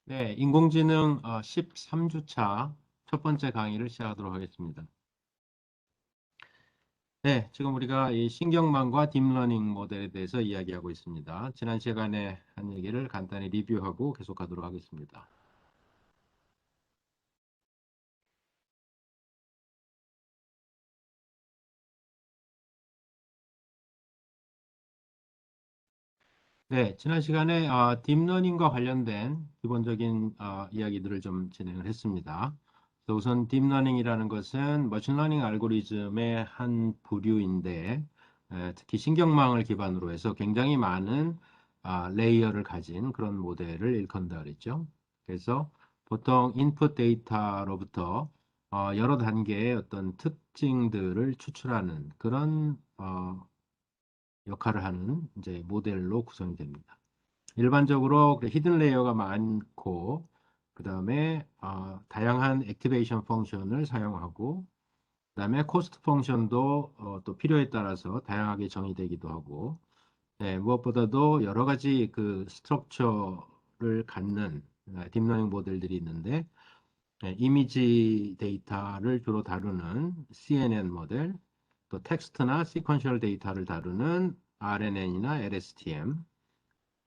네, 인공지능 13주차 첫 번째 강의를 시작하도록 하겠습니다. 네, 지금 우리가 이 신경망과 딥러닝 모델에 대해서 이야기하고 있습니다. 지난 시간에 한 얘기를 간단히 리뷰하고 계속하도록 하겠습니다. 네, 지난 시간에 딥러닝과 관련된 기본적인 이야기들을 좀 진행을 했습니다. 그래서 우선 딥러닝이라는 것은 머신러닝 알고리즘의 한 부류인데 특히 신경망을 기반으로 해서 굉장히 많은 레이어를 가진 그런 모델을 일컫는다 그랬죠. 그래서 보통 인풋 데이터로부터 여러 단계의 어떤 특징들을 추출하는 그런 역할을 하는 이제 모델로 구성이 됩니다. 일반적으로 히든 레이어가 많고 그 다음에 다양한 액티베이션 펑션을 사용하고 그 다음에 코스트 펑션도 또 필요에 따라서 다양하게 정의되기도 하고 네, 무엇보다도 여러 가지 그 스트럭처를 갖는 딥러닝 모델들이 있는데 이미지 데이터를 주로 다루는 CNN 모델, 또 텍스트나 시퀀셜 데이터를 다루는 RNN이나 LSTM,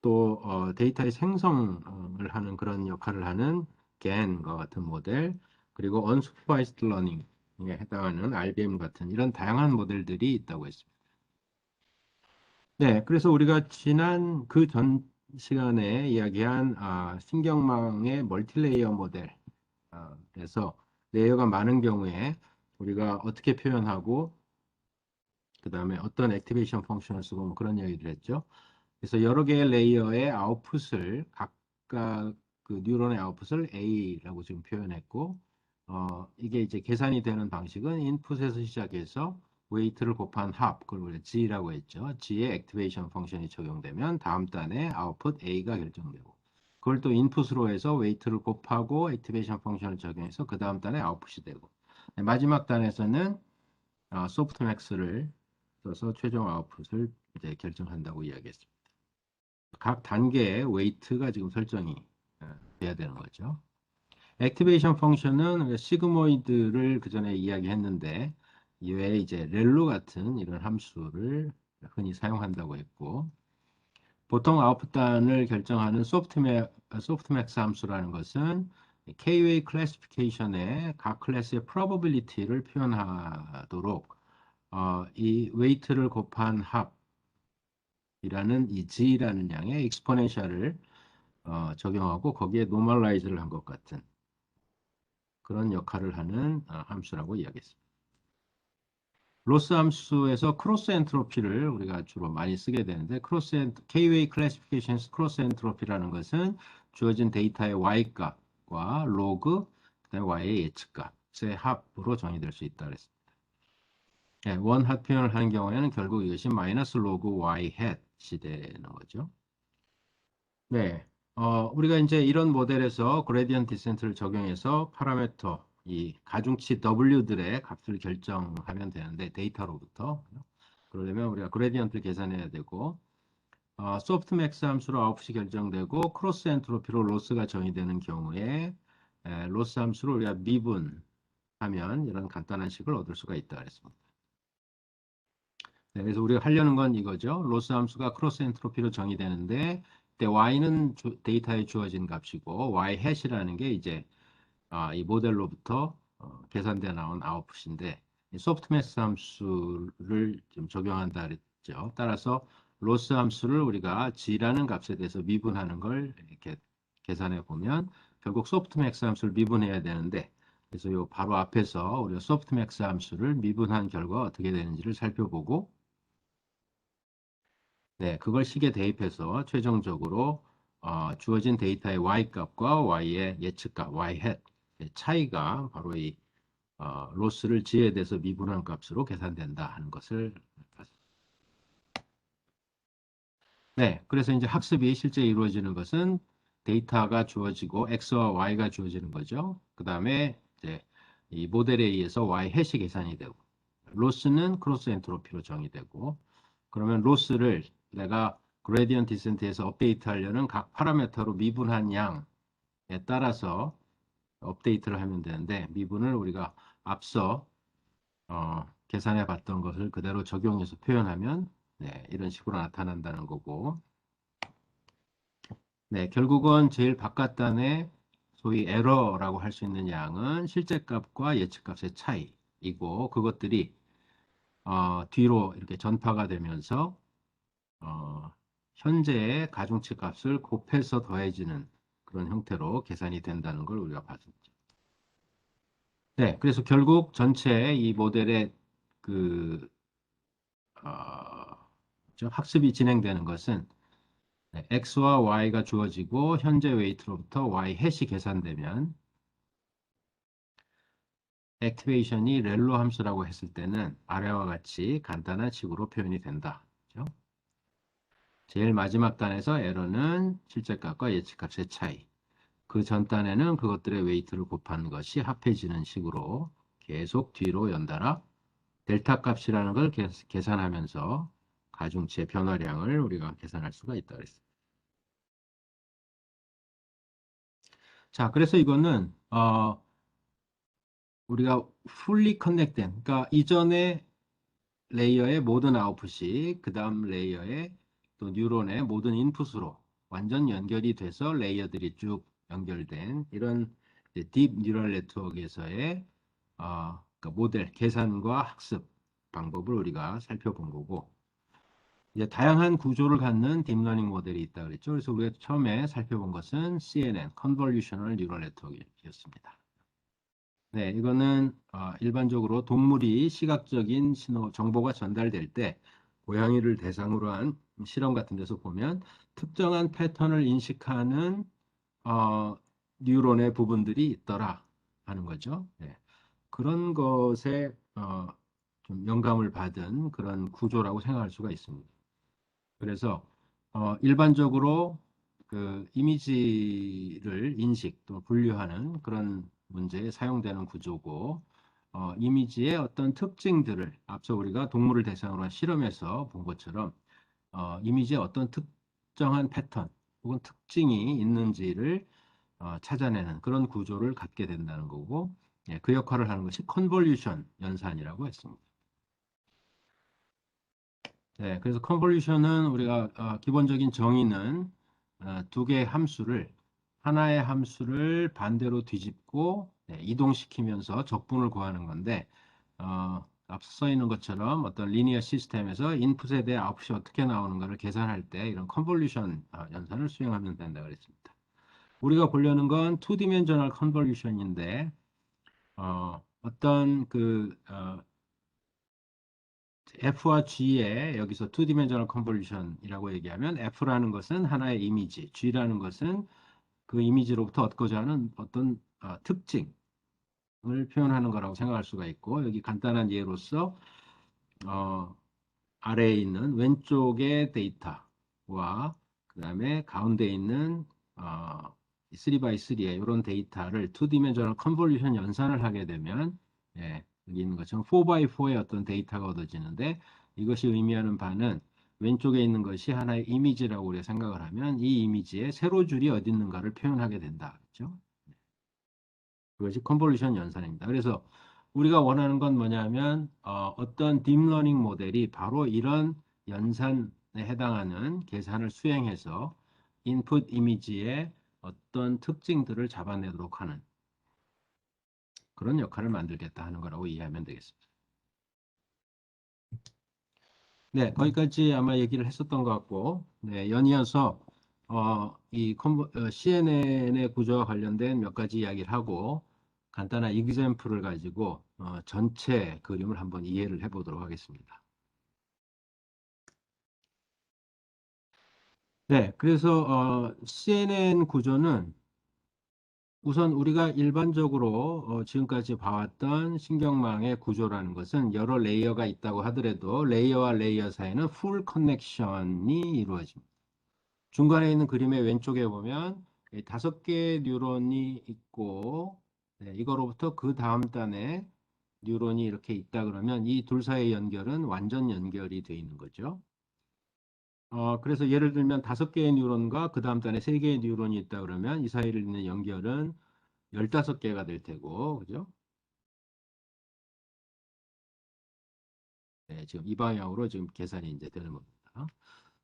또 데이터의 생성을 하는 그런 역할을 하는 GAN과 같은 모델, 그리고 Unsupervised Learning에 해당하는 RBM 같은 이런 다양한 모델들이 있다고 했습니다. 네, 그래서 우리가 지난 그 전 시간에 이야기한 신경망의 멀티레이어 모델, 그래서 레이어가 많은 경우에 우리가 어떻게 표현하고 그 다음에 어떤 액티베이션 펑션을 쓰고 뭐 그런 이야기를 했죠. 그래서 여러 개의 레이어의 아웃풋을 각각 그 뉴런의 아웃풋을 A라고 지금 표현했고 이게 이제 계산이 되는 방식은 인풋에서 시작해서 웨이트를 곱한 합, 그걸 우리가 G라고 했죠. G의 액티베이션 펑션이 적용되면 다음 단에 아웃풋 A가 결정되고 그걸 또 인풋으로 해서 웨이트를 곱하고 액티베이션 펑션을 적용해서 그 다음 단에 아웃풋이 되고 마지막 단에서는 소프트맥스를 써서 최종 아웃풋을 이제 결정한다고 이야기했습니다. 각 단계의 웨이트가 지금 설정이 돼야 되는 거죠. 액티베이션 펑션은 시그모이드를 그 전에 이야기했는데 이외에 이제 렐로 같은 이런 함수를 흔히 사용한다고 했고 보통 아웃풋단을 결정하는 소프트맥스 함수라는 것은 K-way 클래시피케이션의 각 클래스의 probability를 표현하도록 이 웨이트를 곱한 합이라는 이 g라는 양의 익스포넨셜을 적용하고 거기에 노멀라이즈를 한 것 같은 그런 역할을 하는 함수라고 이야기했습니다. 로스 함수에서 크로스 엔트로피를 우리가 주로 많이 쓰게 되는데 K-way classification 크로스 엔트로피라는 것은 주어진 데이터의 y 값과 로그 그다음에 y의 예측값의 합으로 정의될 수 있다 그랬습니다. 네, 원핫 표현을 하는 경우에는 결국 이것이 마이너스 로그 y 햇이 되는 거죠. 네, 우리가 이제 이런 모델에서 그레디언트 디센트를 적용해서 파라미터, 이 가중치 W들의 값을 결정하면 되는데 데이터로부터 그러려면 우리가 그레디언트를 계산해야 되고 소프트맥스 함수로 아웃풋이 결정되고 크로스 엔트로피로 로스가 정의되는 경우에 로스 함수로 우리가 미분하면 이런 간단한 식을 얻을 수가 있다 그랬습니다. 네, 그래서 우리가 하려는 건 이거죠. 로스 함수가 크로스 엔트로피로 정의되는데 그때 y는 데이터에 주어진 값이고 y 햇이라는 게 이제 이 모델로부터 계산돼 나온 아웃풋인데 소프트맥스 함수를 좀 적용한다 그랬죠. 따라서 로스 함수를 우리가 g라는 값에 대해서 미분하는 걸 이렇게 계산해 보면 결국 소프트맥스 함수를 미분해야 되는데 그래서 요 바로 앞에서 우리가 소프트맥스 함수를 미분한 결과 어떻게 되는지를 살펴보고 네, 그걸 식에 대입해서 최종적으로 주어진 데이터의 y-값과 y의 예측값, y-hat 차이가 바로 이 로스를 g에 대해서 미분한 값으로 계산된다 하는 것을 봤습니다. 네, 그래서 이제 학습이 실제 이루어지는 것은 데이터가 주어지고 x와 y가 주어지는 거죠. 그 다음에 이제 이 모델에 의해서 y 해시 계산이 되고 로스는 크로스 엔트로피로 정의되고 그러면 로스를 내가 그레디언트 디센트에서 업데이트 하려는 각 파라미터로 미분한 양 따라서 업데이트를 하면 되는데 미분을 우리가 앞서 계산해 봤던 것을 그대로 적용해서 표현하면 네, 이런 식으로 나타난다는 거고 네, 결국은 제일 바깥단에 소위 에러라고 할 수 있는 양은 실제값과 예측값의 차이이고 그것들이 뒤로 이렇게 전파가 되면서 현재의 가중치 값을 곱해서 더해지는 그런 형태로 계산이 된다는 걸 우리가 봤었죠. 네, 그래서 결국 전체 이 모델의 그 학습이 진행되는 것은 네, x와 y가 주어지고 현재 웨이트로부터 y 해시 계산되면 액티베이션이 렐로 함수라고 했을 때는 아래와 같이 간단한 식으로 표현이 된다. 그렇죠? 제일 마지막 단에서 에러는 실제값과 예측값의 차이. 그 전 단에는 그것들의 웨이트를 곱한 것이 합해지는 식으로 계속 뒤로 연달아 델타 값이라는 걸 계산하면서 가중치의 변화량을 우리가 계산할 수가 있다 그랬어요. 자, 그래서 이거는 우리가 fully connected, 그러니까 이전에 레이어의 모든 아웃풋이 그 다음 레이어의 또 뉴런의 모든 인풋으로 완전 연결이 돼서 레이어들이 쭉 연결된 이런 딥 뉴럴 네트워크에서의 그러니까 모델 계산과 학습 방법을 우리가 살펴본 거고 이제 다양한 구조를 갖는 딥러닝 모델이 있다 그랬죠. 그래서 우리가 처음에 살펴본 것은 CNN, Convolutional Neural Network이었습니다. 네, 이거는 일반적으로 동물이 시각적인 신호, 정보가 전달될 때 고양이를 대상으로 한 실험 같은 데서 보면 특정한 패턴을 인식하는 뉴런의 부분들이 있더라 하는 거죠. 네, 그런 것에 좀 영감을 받은 그런 구조라고 생각할 수가 있습니다. 그래서 일반적으로 그 이미지를 인식 또 분류하는 그런 문제에 사용되는 구조고 이미지의 어떤 특징들을 앞서 우리가 동물을 대상으로 한 실험에서 본 것처럼 이미지의 어떤 특정한 패턴 혹은 특징이 있는지를 찾아내는 그런 구조를 갖게 된다는 거고 예, 그 역할을 하는 것이 컨볼루션 연산이라고 했습니다. 네, 그래서 컨볼루션은 우리가 기본적인 정의는 두 개의 함수를 하나의 함수를 반대로 뒤집고 네, 이동시키면서 적분을 구하는 건데 앞서 써 있는 것처럼 어떤 리니어 시스템에서 인풋에 대해 아웃풋이 어떻게 나오는가를 계산할 때 이런 컨볼루션 연산을 수행하면 된다 그랬습니다. 우리가 보려는 건 투디멘셔널 컨볼루션인데 어떤 F와 G의 여기서 투디멘셔널 컨볼루션이라고 얘기하면 F라는 것은 하나의 이미지, G라는 것은 그 이미지로부터 얻고자 하는 어떤 특징을 표현하는 거라고 생각할 수가 있고 여기 간단한 예로서 어, 아래에 있는 왼쪽의 데이터와 그 다음에 가운데 있는 3x3의 이런 데이터를 투디멘셔널 컨볼루션 연산을 하게 되면 예, 여기 있는 것처럼 4x4의 어떤 데이터가 얻어지는데 이것이 의미하는 바는 왼쪽에 있는 것이 하나의 이미지라고 우리가 생각을 하면 이 이미지에 세로줄이 어디 있는가를 표현하게 된다. 그렇죠? 그것이 컨볼루션 연산입니다. 그래서 우리가 원하는 건 뭐냐면 어떤 딥러닝 모델이 바로 이런 연산에 해당하는 계산을 수행해서 인풋 이미지의 어떤 특징들을 잡아내도록 하는 그런 역할을 만들겠다 하는 거라고 이해하면 되겠습니다. 네, 거기까지 아마 얘기를 했었던 것 같고, 네, 연이어서 CNN의 구조와 관련된 몇 가지 이야기를 하고 간단한 이그젬플을 가지고 전체 그림을 한번 이해를 해보도록 하겠습니다. 네, 그래서 CNN 구조는 우선 우리가 일반적으로 지금까지 봐왔던 신경망의 구조라는 것은 여러 레이어가 있다고 하더라도 레이어와 레이어 사이는 풀 커넥션이 이루어집니다. 중간에 있는 그림의 왼쪽에 보면 5개의 뉴런이 있고 네, 이거로부터 그 다음 단에 뉴런이 이렇게 있다 그러면 이 둘 사이의 연결은 완전 연결이 되어 있는 거죠. 그래서 예를 들면 5개의 뉴런과 그 다음 단에 3개의 뉴런이 있다 그러면 이 사이를 잇는 연결은 15개가 될 테고, 그죠? 네, 지금 이 방향으로 지금 계산이 이제 되는 겁니다.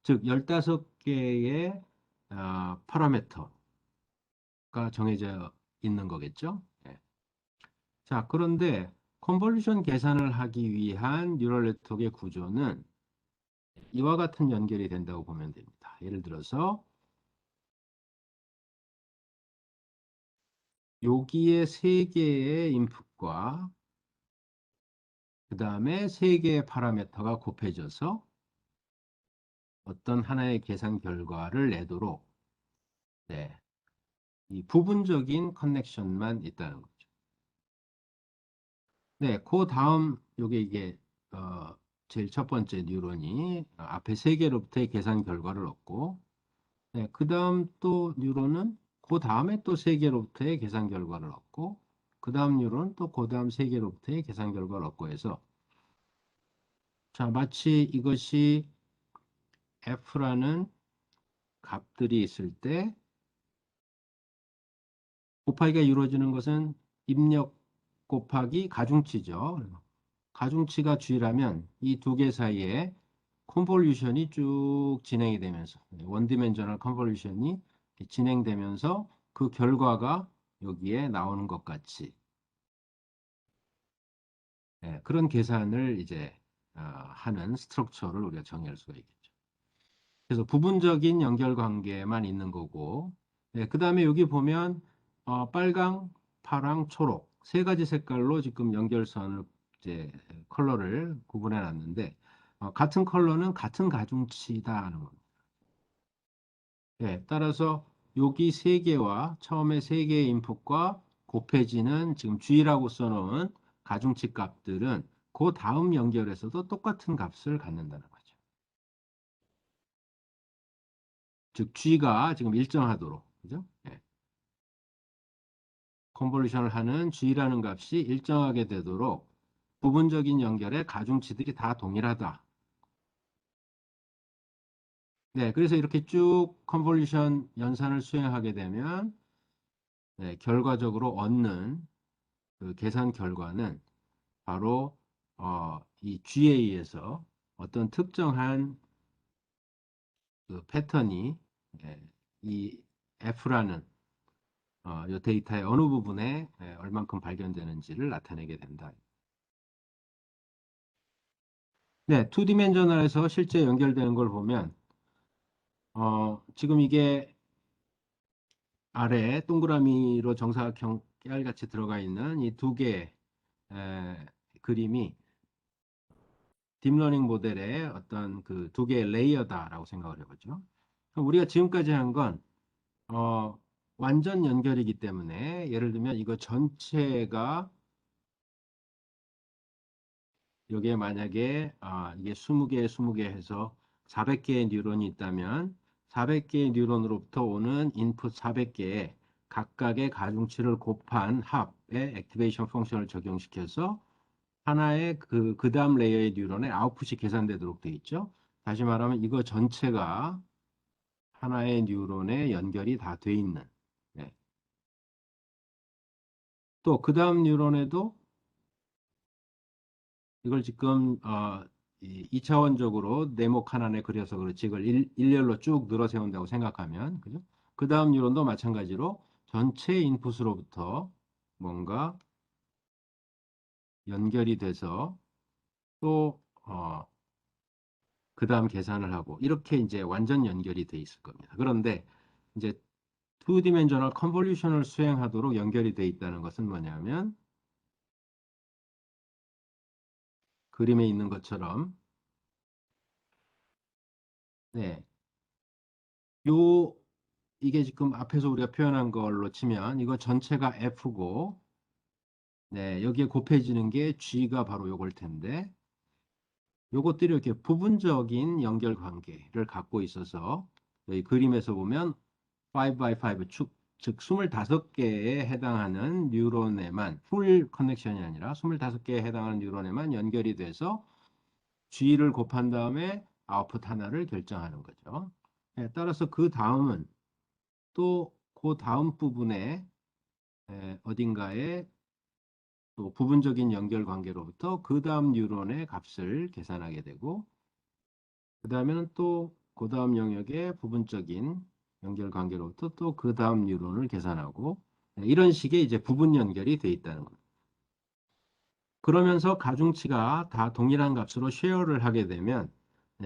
즉, 15개의 파라미터가 정해져 있는 거겠죠? 네. 자, 그런데 컨볼루션 계산을 하기 위한 뉴럴 네트워크의 구조는 이와 같은 연결이 된다고 보면 됩니다. 예를 들어서 여기에 3개의 인풋과 그 다음에 3개의 파라미터가 곱해져서 어떤 하나의 계산 결과를 내도록, 네, 이 부분적인 커넥션만 있다는 거죠. 네, 그 다음 요게 이게 제일 첫 번째 뉴런이 앞에 3개로부터의 계산 결과를 얻고, 네, 그 다음 또 뉴런은 그 다음에 또 3개로부터의 계산 결과를 얻고, 그 다음 뉴런은 또 그 다음 3개로부터의 계산 결과를 얻고 해서, 자, 마치 이것이 F라는 값들이 있을 때 곱하기가 이루어지는 것은 입력 곱하기 가중치죠. 가중치가 G라면 이 두 개 사이에 컨볼루션이 쭉 진행이 되면서 원디멘저널 컨볼루션이 진행되면서 그 결과가 여기에 나오는 것 같이, 그런 계산을 이제 하는 스트럭처를 우리가 정의할 수가 있겠죠. 그래서 부분적인 연결 관계만 있는 거고, 그 다음에 여기 보면 빨강, 파랑, 초록 3가지 색깔로 지금 연결선을 이제 컬러를 구분해 놨는데, 같은 컬러는 같은 가중치다 하는 겁니다. 따라서 여기 3개와 처음에 3개의 인풋과 곱해지는 지금 G라고 써놓은 가중치 값들은 그 다음 연결에서도 똑같은 값을 갖는다는 거죠. 즉 G가 지금 일정하도록, 그죠? 컨볼루션을 하는 G라는 값이 일정하게 되도록 부분적인 연결의 가중치들이 다 동일하다. 네, 그래서 이렇게 쭉 컨볼루션 연산을 수행하게 되면 결과적으로 얻는 그 계산 결과는 바로 이 G에 의해서 어떤 특정한 그 패턴이 이 F라는 이 데이터의 어느 부분에 얼만큼 발견되는지를 나타내게 된다. 네, 2디멘저널에서 실제 연결되는 걸 보면 지금 이게 아래 동그라미로 정사각형 깨알같이 들어가 있는 이 두 개의 그림이 딥러닝 모델의 어떤 그 두 개의 레이어다라고 생각을 해보죠. 그럼 우리가 지금까지 한 건 완전 연결이기 때문에 예를 들면 이거 전체가 여기에 만약에 이게 20개, 20개 해서 400개의 뉴런이 있다면 400개의 뉴런으로부터 오는 인풋 400개에 각각의 가중치를 곱한 합의 액티베이션 펑션을 적용시켜서 하나의 그 다음 레이어의 뉴런의 아웃풋이 계산되도록 되어 있죠. 다시 말하면 이거 전체가 하나의 뉴런에 연결이 다 돼 있는. 네. 또 그 다음 뉴런에도 이걸 지금 2차원적으로 네모 칸 안에 그려서 그렇지 이걸 일렬로 쭉 늘어 세운다고 생각하면 그죠? 그 다음 뉴런도 마찬가지로 전체 인풋으로부터 뭔가 연결이 돼서 또 그 다음 계산을 하고 이렇게 이제 완전 연결이 돼 있을 겁니다. 그런데 이제 2디멘저널 컨볼루션을 수행하도록 연결이 돼 있다는 것은 뭐냐면 그림에 있는 것처럼 네, 요 이게 지금 앞에서 우리가 표현한 걸로 치면 이거 전체가 F고 네, 여기에 곱해지는 게 G가 바로 요걸 텐데 요것들이 이렇게 부분적인 연결 관계를 갖고 있어서 여기 그림에서 보면 5 by 5 축, 즉 25개에 해당하는 뉴런에만 풀 커넥션이 아니라 25개에 해당하는 뉴런에만 연결이 돼서 G를 곱한 다음에 아웃풋 하나를 결정하는 거죠. 예, 따라서 그 다음은 또 그 다음 부분에 어딘가에 또 부분적인 연결 관계로부터 그 다음 뉴런의 값을 계산하게 되고 그 다음에는 또 그 다음 영역의 부분적인 연결 관계로부터 또 그 다음 뉴런을 계산하고 이런 식의 이제 부분 연결이 돼 있다는 겁니다. 그러면서 가중치가 다 동일한 값으로 쉐어를 하게 되면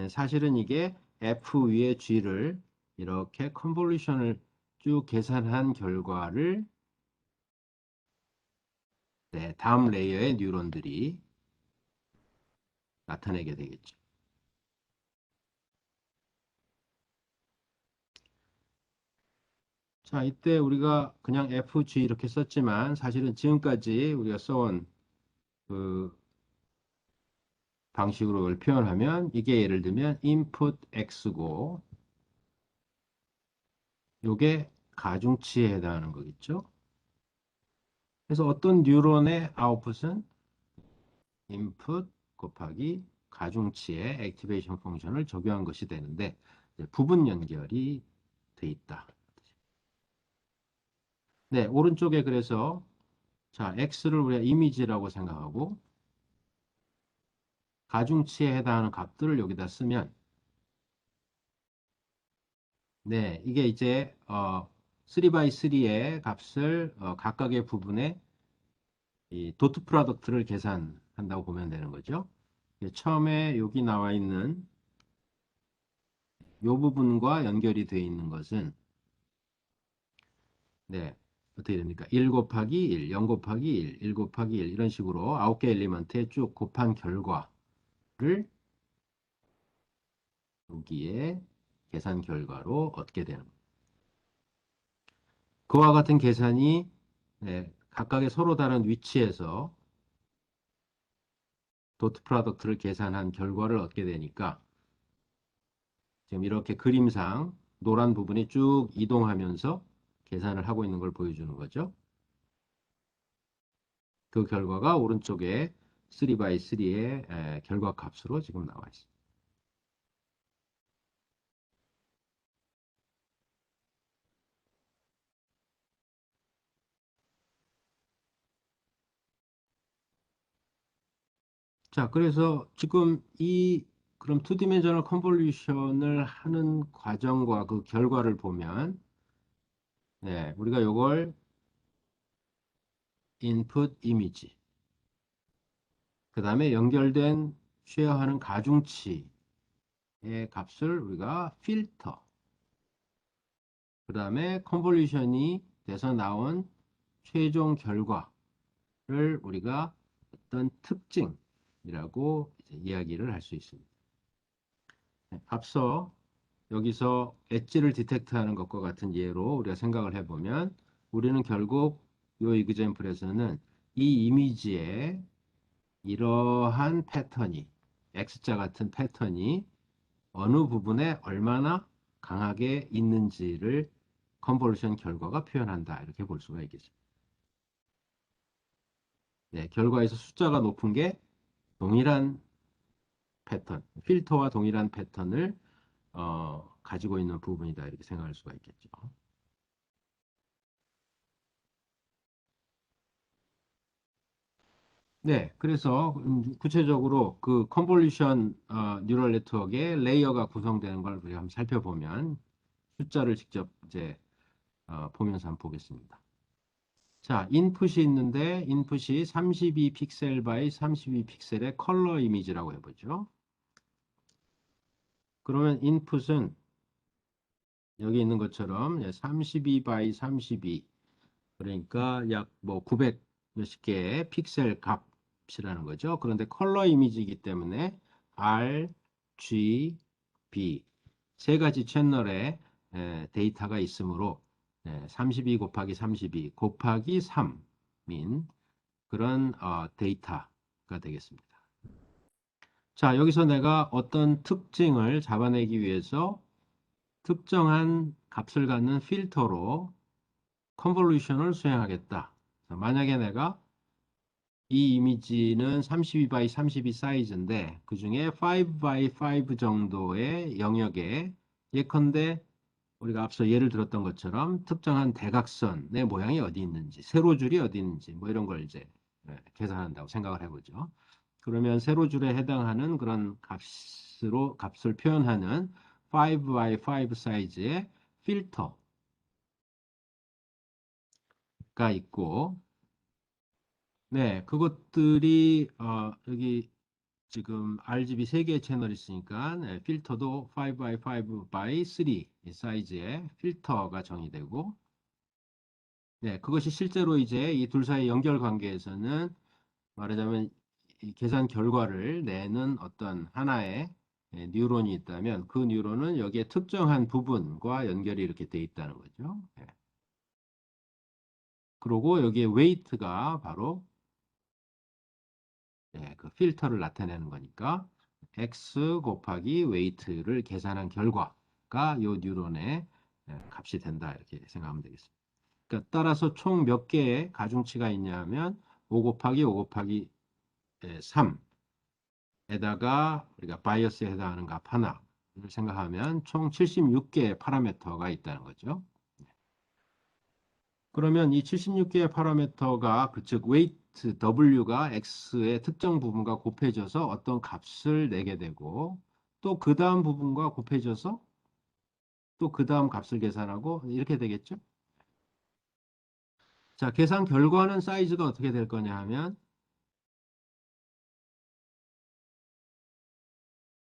사실은 이게 F 위에 G를 이렇게 컨볼루션을 쭉 계산한 결과를 다음 레이어의 뉴런들이 나타내게 되겠죠. 자, 이때 우리가 그냥 FG 이렇게 썼지만 사실은 지금까지 우리가 써온 그 방식으로 이걸 표현하면 이게 예를 들면 input x고 요게 가중치에 해당하는 거겠죠. 그래서 어떤 뉴런의 아웃풋은 input 곱하기 가중치의 액티베이션 펑션을 적용한 것이 되는데 부분 연결이 돼 있다. 네, 오른쪽에 그래서 자, x를 우리가 이미지라고 생각하고 가중치에 해당하는 값들을 여기다 쓰면 네, 이게 이제 3x3의 값을 각각의 부분에 이 도트 프로덕트를 계산한다고 보면 되는 거죠. 처음에 여기 나와 있는 이 부분과 연결이 되어 있는 것은 네, 어떻게 됩니까? 1 곱하기 1, 0 곱하기 1, 1 곱하기 1 이런 식으로 9개 엘리먼트에 쭉 곱한 결과를 여기에 계산 결과로 얻게 되는 겁니다. 그와 같은 계산이 각각의 서로 다른 위치에서 도트 프로덕트를 계산한 결과를 얻게 되니까 지금 이렇게 그림상 노란 부분이 쭉 이동하면서 계산을 하고 있는 걸 보여주는 거죠. 그 결과가 오른쪽에 3x3의 결과 값으로 지금 나와 있습니다. 자, 그래서 지금 그럼 투디멘셔널 컨볼루션을 하는 과정과 그 결과를 보면 우리가 이걸 input 이미지 그 다음에 연결된 쉐어하는 가중치의 값을 우리가 필터 그 다음에 컨볼루션이 돼서 나온 최종 결과를 우리가 어떤 특징이라고 이야기를 할 수 있습니다. 앞서 여기서 엣지를 디텍트하는 것과 같은 예로 우리가 생각을 해보면 우리는 결국 이 이그젬플에서는 이 이미지에 이러한 패턴이 X자 같은 패턴이 어느 부분에 얼마나 강하게 있는지를 컨볼루션 결과가 표현한다 이렇게 볼 수가 있겠죠. 네, 결과에서 숫자가 높은 게 동일한 패턴, 필터와 동일한 패턴을 가지고 있는 부분이다 이렇게 생각할 수가 있겠죠. 네, 그래서 구체적으로 그 컨볼루션 뉴럴 네트워크의 레이어가 구성되는 걸 우리가 한번 살펴보면 숫자를 직접 이제 보면서 한번 보겠습니다. 자, 인풋이 있는데 인풋이 32 픽셀 바이 32 픽셀의 컬러 이미지라고 해보죠. 그러면 인풋은 여기 있는 것처럼 32 바이 32 그러니까 약 뭐 900 몇십 개의 픽셀 값이라는 거죠. 그런데 컬러 이미지이기 때문에 R, G, B 세 가지 채널에 데이터가 있으므로 32 곱하기 32 곱하기 3인 그런 데이터가 되겠습니다. 자, 여기서 내가 어떤 특징을 잡아내기 위해서 특정한 값을 갖는 필터로 컨볼루션을 수행하겠다. 만약에 내가 이 이미지는 32 by 32 사이즈인데 그 중에 5 by 5 정도의 영역에 예컨대 우리가 앞서 예를 들었던 것처럼 특정한 대각선의 모양이 어디 있는지, 세로줄이 어디 있는지 뭐 이런 걸 이제 계산한다고 생각을 해보죠. 그러면 세로줄에 해당하는 그런 값을 표현하는 5 by 5 사이즈의 필터가 있고, 네, 그것들이 여기 지금 RGB 3개의 채널이 있으니까 필터도 5 by 5 by 3 이 사이즈의 필터가 정의되고, 네, 그것이 실제로 이제 이 둘 사이의 연결 관계에서는 말하자면 이 계산 결과를 내는 어떤 하나의 뉴런이 있다면 그 뉴런은 여기에 특정한 부분과 연결이 이렇게 돼 있다는 거죠. 예. 그리고 여기에 웨이트가 바로 그 필터를 나타내는 거니까 x 곱하기 웨이트를 계산한 결과가 이 뉴런의 값이 된다 이렇게 생각하면 되겠습니다. 그러니까 따라서 총 몇 개의 가중치가 있냐면 5 곱하기 5 곱하기 3에다가 우리가 바이어스에 해당하는 값 하나를 생각하면 총 76개의 파라미터가 있다는 거죠. 그러면 이 76개의 파라미터가 즉 웨이트 W가 X의 특정 부분과 곱해져서 어떤 값을 내게 되고 또 그 다음 부분과 곱해져서 또 그 다음 값을 계산하고 이렇게 되겠죠. 자, 계산 결과는 사이즈가 어떻게 될 거냐 하면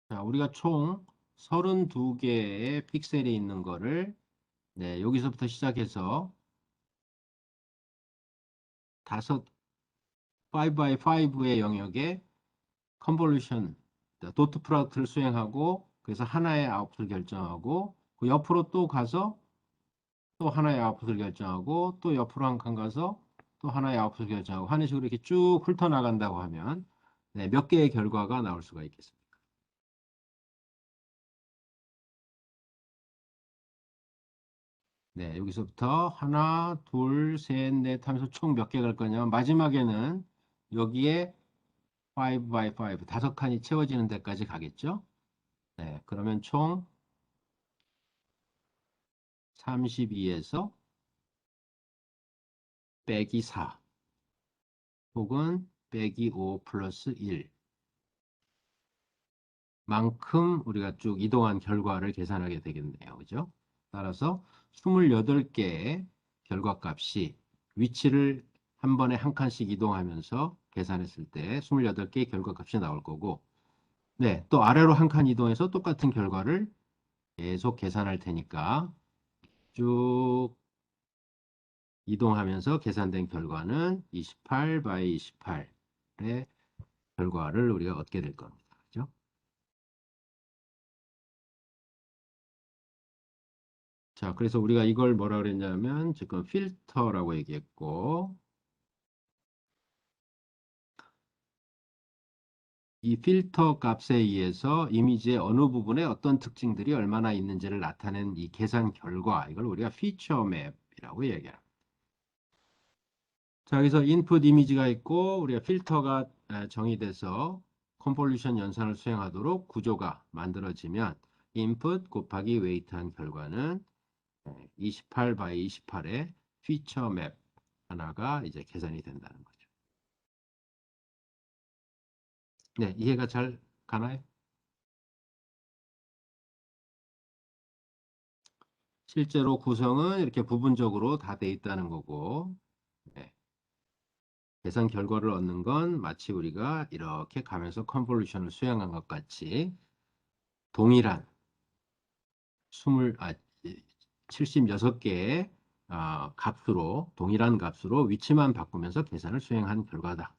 자, 우리가 총 32개의 픽셀이 있는 거를 여기서부터 시작해서 다섯 5 by 5의 영역에 컨볼루션, 도트 프로덕트를 수행하고 그래서 하나의 아웃풋을 결정하고 그 옆으로 또 가서 또 하나의 아웃풋을 결정하고 또 옆으로 한 칸 가서 또 하나의 아웃풋을 결정하고 하는 식으로 이렇게 쭉 훑어나간다고 하면 몇 개의 결과가 나올 수가 있겠습니다. 네, 여기서부터 하나, 둘, 셋, 넷 하면서 총 몇 개 갈 거냐면 마지막에는 여기에 5 by 5, 다섯 칸이 채워지는 데까지 가겠죠? 네, 그러면 총 32에서 빼기 4 혹은 빼기 5 플러스 1 만큼 우리가 쭉 이동한 결과를 계산하게 되겠네요. 그죠? 따라서 28개의 결과값이 위치를 한 번에 한 칸씩 이동하면서 계산했을 때 28개의 결과값이 나올 거고 네, 또 아래로 한 칸 이동해서 똑같은 결과를 계속 계산할 테니까 쭉 이동하면서 계산된 결과는 28 by 28의 결과를 우리가 얻게 될 겁니다. 그죠? 자, 그래서 우리가 이걸 뭐라 그랬냐면 지금 필터라고 얘기했고 이 필터 값에 의해서 이미지의 어느 부분에 어떤 특징들이 얼마나 있는지를 나타낸 이 계산 결과 이걸 우리가 피처 맵이라고 얘기합니다. 자, 여기서 인풋 이미지가 있고 우리가 필터가 정의돼서 컨볼루션 연산을 수행하도록 구조가 만들어지면 인풋 곱하기 웨이트한 결과는 28 by 28의 피처 맵 하나가 이제 계산이 된다는 거죠. 네, 이해가 잘 가나요? 실제로 구성은 이렇게 부분적으로 다 돼 있다는 거고 네, 계산 결과를 얻는 건 마치 우리가 이렇게 가면서 컨볼루션을 수행한 것 같이 동일한 76개의 값으로 동일한 값으로 위치만 바꾸면서 계산을 수행한 결과다.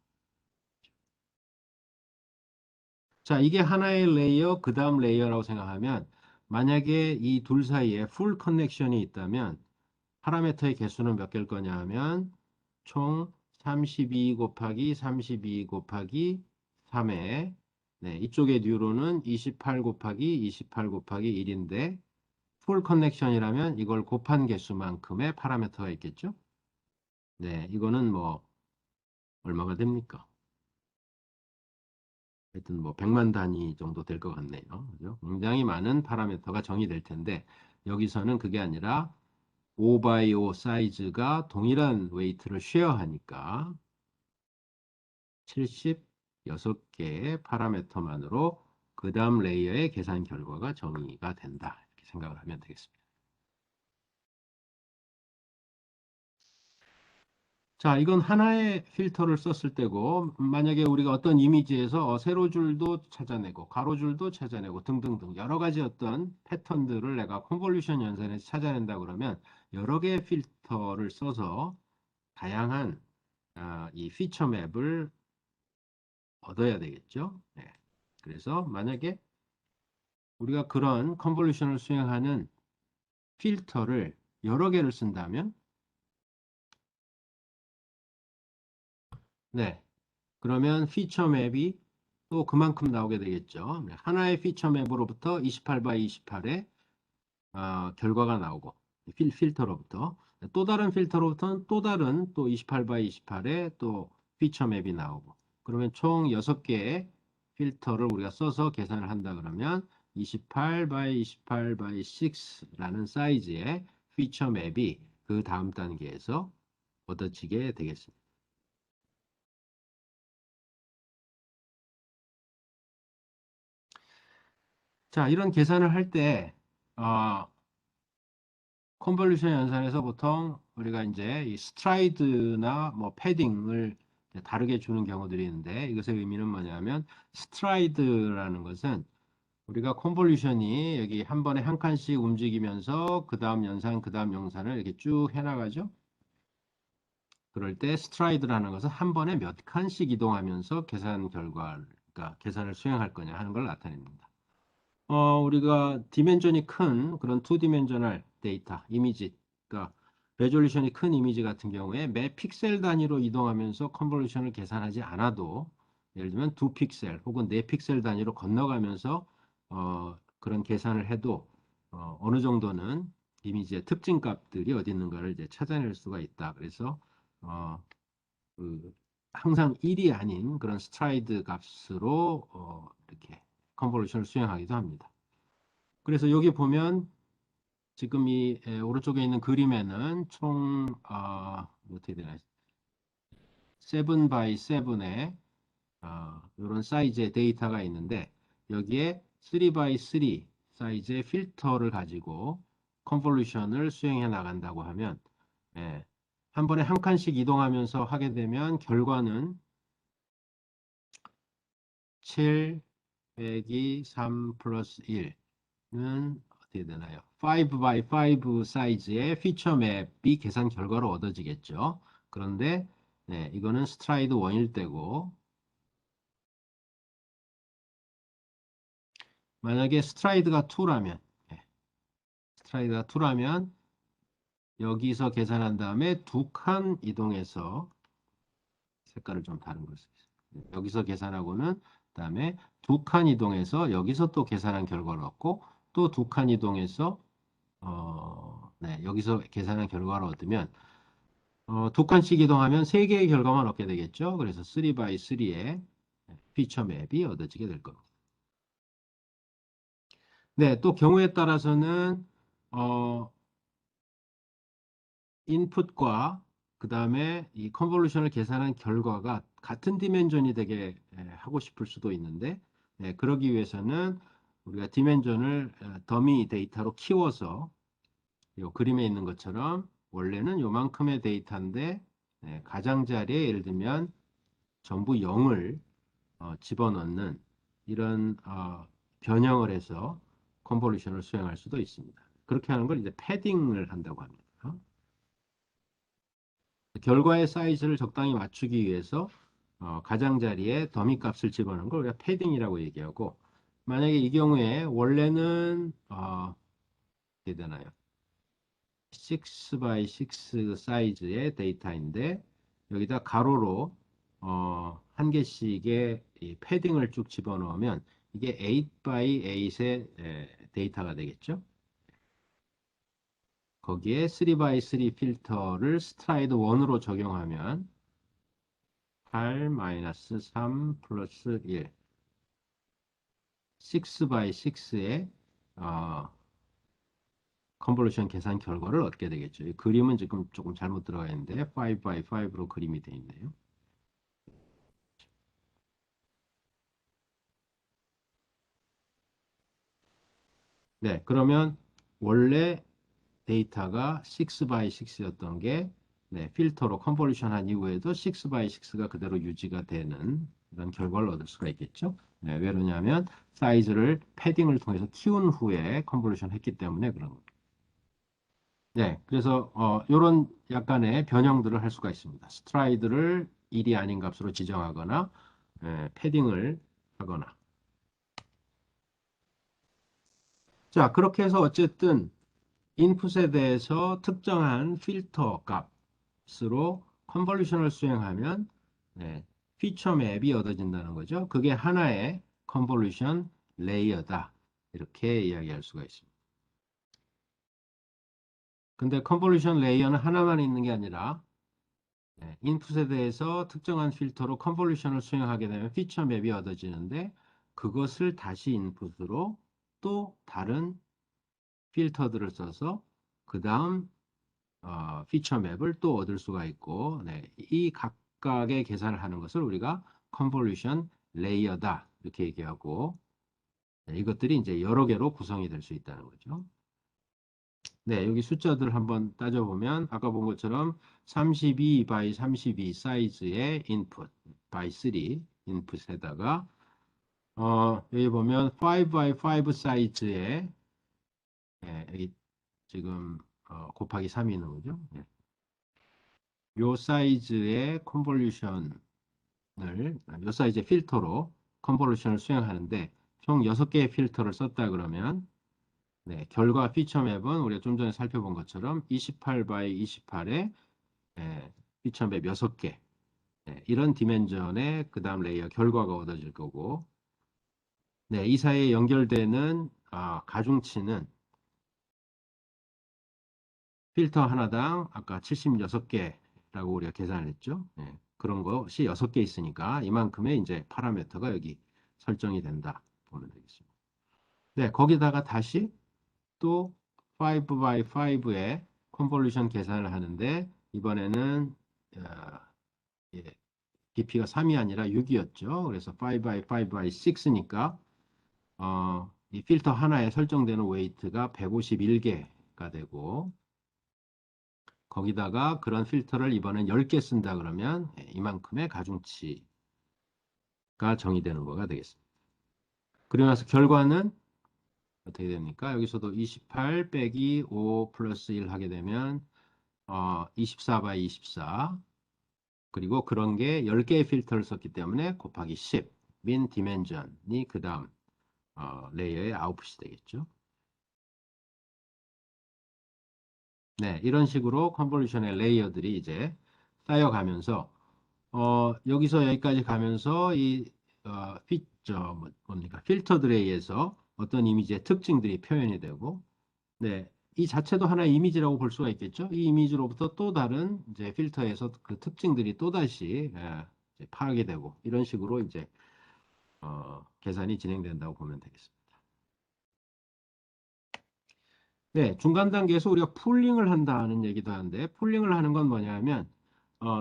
자, 이게 하나의 레이어, 그 다음 레이어라고 생각하면 만약에 이 둘 사이에 풀 커넥션이 있다면 파라미터의 개수는 몇 개일 거냐 하면 총 32 곱하기 32 곱하기 3에 이쪽의 뉴런은 28 곱하기 28 곱하기 1인데 풀 커넥션이라면 이걸 곱한 개수만큼의 파라미터가 있겠죠? 네, 이거는 뭐 얼마가 됩니까? 하여튼 뭐 100만 단위 정도 될 것 같네요. 그죠? 굉장히 많은 파라미터가 정의될 텐데 여기서는 그게 아니라 5x5 사이즈가 동일한 웨이트를 쉐어하니까 76개의 파라미터만으로 그 다음 레이어의 계산 결과가 정의가 된다. 이렇게 생각을 하면 되겠습니다. 자, 이건 하나의 필터를 썼을 때고, 만약에 우리가 어떤 이미지에서 세로줄도 찾아내고, 가로줄도 찾아내고, 등등등, 여러 가지 어떤 패턴들을 내가 컨볼루션 연산에서 찾아낸다 그러면, 여러 개의 필터를 써서 다양한 이 피처 맵을 얻어야 되겠죠. 네. 그래서 만약에 우리가 그런 컨볼루션을 수행하는 필터를 여러 개를 쓴다면, 네. 그러면 피처 맵이 또 그만큼 나오게 되겠죠. 네, 하나의 피처 맵으로부터 28 바이 28의 결과가 나오고 필터로부터 또 다른 필터로부터는 또 다른 또 28 바이 28의 또 피처 맵이 나오고 그러면 총 6개의 필터를 우리가 써서 계산을 한다 그러면 28 바이 28 바이 6라는 사이즈의 피처 맵이 그 다음 단계에서 얻어지게 되겠습니다. 자, 이런 계산을 할 때, 컨볼루션 연산에서 보통 우리가 이제 이 스트라이드나 뭐 패딩을 다르게 주는 경우들이 있는데 이것의 의미는 뭐냐면 스트라이드라는 것은 우리가 컨볼루션이 여기 한 번에 한 칸씩 움직이면서 그 다음 연산, 그 다음 연산을 이렇게 쭉 해나가죠. 그럴 때 스트라이드라는 것은 한 번에 몇 칸씩 이동하면서 계산 결과, 그러니까 계산을 수행할 거냐 하는 걸 나타냅니다. 우리가 디멘전이 큰 그런 투디멘저널 데이터, 이미지, 그러니까 레졸루션이 큰 이미지 같은 경우에 매 픽셀 단위로 이동하면서 컨볼루션을 계산하지 않아도 예를 들면 두 픽셀 혹은 네 픽셀 단위로 건너가면서 그런 계산을 해도 어느 정도는 이미지의 특징 값들이 어디 있는가를 이제 찾아낼 수가 있다. 그래서 어, 그 항상 1이 아닌 그런 스트라이드 값으로 이렇게 컨볼루션을 수행하기도 합니다. 그래서 여기 보면 지금 이 오른쪽에 있는 그림에는 총 어떻게 되나 7 by 7의 이런 사이즈의 데이터가 있는데 여기에 3 by 3 사이즈의 필터를 가지고 컨볼루션을 수행해 나간다고 하면 예, 한 번에 한 칸씩 이동하면서 하게 되면 결과는 7 빼기 3 플러스 1는 어떻게 되나요? 5 by 5 사이즈의 피처 맵이 계산 결과로 얻어지겠죠. 그런데 네, 이거는 스트라이드 1일 때고 만약에 스트라이드가 2라면 스트라이드가 2라면 여기서 계산한 다음에 두 칸 이동해서 색깔을 좀 다른 걸 쓰겠습니다. 여기서 계산하고는 그다음에 두 칸 이동해서 여기서 또 계산한 결과를 얻고 또 두 칸 이동해서 네, 여기서 계산한 결과를 얻으면 두 칸씩 이동하면 세 개의 결과만 얻게 되겠죠. 그래서 3 by 3의 피처 맵이 얻어지게 될 겁니다. 네, 또 경우에 따라서는 어, 인풋과 그 다음에 이 컨볼루션을 계산한 결과가 같은 디멘전이 되게 하고 싶을 수도 있는데 그러기 위해서는 우리가 디멘전을 더미 데이터로 키워서 이 그림에 있는 것처럼 원래는 요만큼의 데이터인데 가장자리에 예를 들면 전부 0을 집어넣는 이런 변형을 해서 컨볼루션을 수행할 수도 있습니다. 그렇게 하는 걸 이제 패딩을 한다고 합니다. 결과의 사이즈를 적당히 맞추기 위해서 가장자리에 더미 값을 집어넣는 걸 우리가 패딩이라고 얘기하고 만약에 이 경우에 원래는 어떻게 되나요? 6 by 6 사이즈의 데이터인데 여기다 가로로 한 개씩의 이 패딩을 쭉 집어넣으면 이게 8 by 8의 데이터가 되겠죠. 거기에 3 by 3 필터를 스트라이드 1으로 적용하면 8 마이너스 3 플러스 1 6 by 6의 컨볼루션 계산 결과를 얻게 되겠죠. 이 그림은 지금 조금 잘못 들어가 있는데 5 by 5로 그림이 되어 있네요. 네, 그러면 원래 데이터가 6 by 6였던 게 네, 필터로 컨볼루션 한 이후에도 6 by 6가 그대로 유지가 되는 이런 결과를 얻을 수가 있겠죠. 네, 왜 그러냐면 사이즈를 패딩을 통해서 키운 후에 컨볼루션 했기 때문에 그런 거예요. 네, 그래서 이런 약간의 변형들을 할 수가 있습니다. 스트라이드를 1이 아닌 값으로 지정하거나 패딩을 하거나. 자, 그렇게 해서 어쨌든 인풋에 대해서 특정한 필터 값으로 컨볼루션을 수행하면 네, 피처 맵이 얻어진다는 거죠. 그게 하나의 컨볼루션 레이어다. 이렇게 이야기할 수가 있습니다. 근데 컨볼루션 레이어는 하나만 있는 게 아니라 네, 인풋에 대해서 특정한 필터로 컨볼루션을 수행하게 되면 피처 맵이 얻어지는데 그것을 다시 인풋으로 또 다른 필터들을 써서 그 다음 피처 맵을 또 얻을 수가 있고 네, 이 각각의 계산을 하는 것을 우리가 컨볼루션 레이어다 이렇게 얘기하고 네, 이것들이 이제 여러 개로 구성이 될 수 있다는 거죠. 네, 여기 숫자들 한번 따져보면 아까 본 것처럼 32 by 32 사이즈의 인풋 by 3 인풋에다가 여기 보면 5 by 5 사이즈의 여기 지금 곱하기 3이 있는 거죠. 네. 요 사이즈의 컨볼루션을 요 사이즈의 필터로 컨볼루션을 수행하는데 총 6개의 필터를 썼다 그러면 네, 결과 피처 맵은 우리가 좀 전에 살펴본 것처럼 28 by 28에 피처 맵 6개 이런 디멘전의 그 다음 레이어 결과가 얻어질 거고 네, 이 사이에 연결되는 가중치는 필터 하나당 아까 76개라고 우리가 계산을 했죠. 네, 그런 것이 6개 있으니까 이만큼의 이제 파라미터가 여기 설정이 된다 보면 되겠습니다. 네, 거기다가 다시 또 5 by 5의 컨볼루션 계산을 하는데 이번에는 어, 예, 깊이가 3이 아니라 6이었죠. 그래서 5 by 5 by 6니까 이 필터 하나에 설정되는 웨이트가 151개가 되고 거기다가 그런 필터를 이번엔 10개 쓴다 그러면 이만큼의 가중치가 정의되는 거가 되겠습니다. 그리고 나서 결과는 어떻게 됩니까? 여기서도 28 빼기 5 플러스 1 하게 되면 24 바이 24 그리고 그런 게 10개의 필터를 썼기 때문에 곱하기 10 민 디멘전이 그 다음 레이어의 아웃풋이 되겠죠. 네, 이런 식으로 컨볼루션의 레이어들이 이제 쌓여가면서 여기서 여기까지 가면서 이 뭡니까 필터들에 의해서 어떤 이미지의 특징들이 표현이 되고 네, 이 자체도 하나의 이미지라고 볼 수가 있겠죠. 이 이미지로부터 또 다른 이제 필터에서 그 특징들이 또 다시 이제 파악이 되고 이런 식으로 이제 계산이 진행된다고 보면 되겠습니다. 네, 중간 단계에서 우리가 풀링을 한다는 얘기도 하는데 풀링을 하는 건 뭐냐면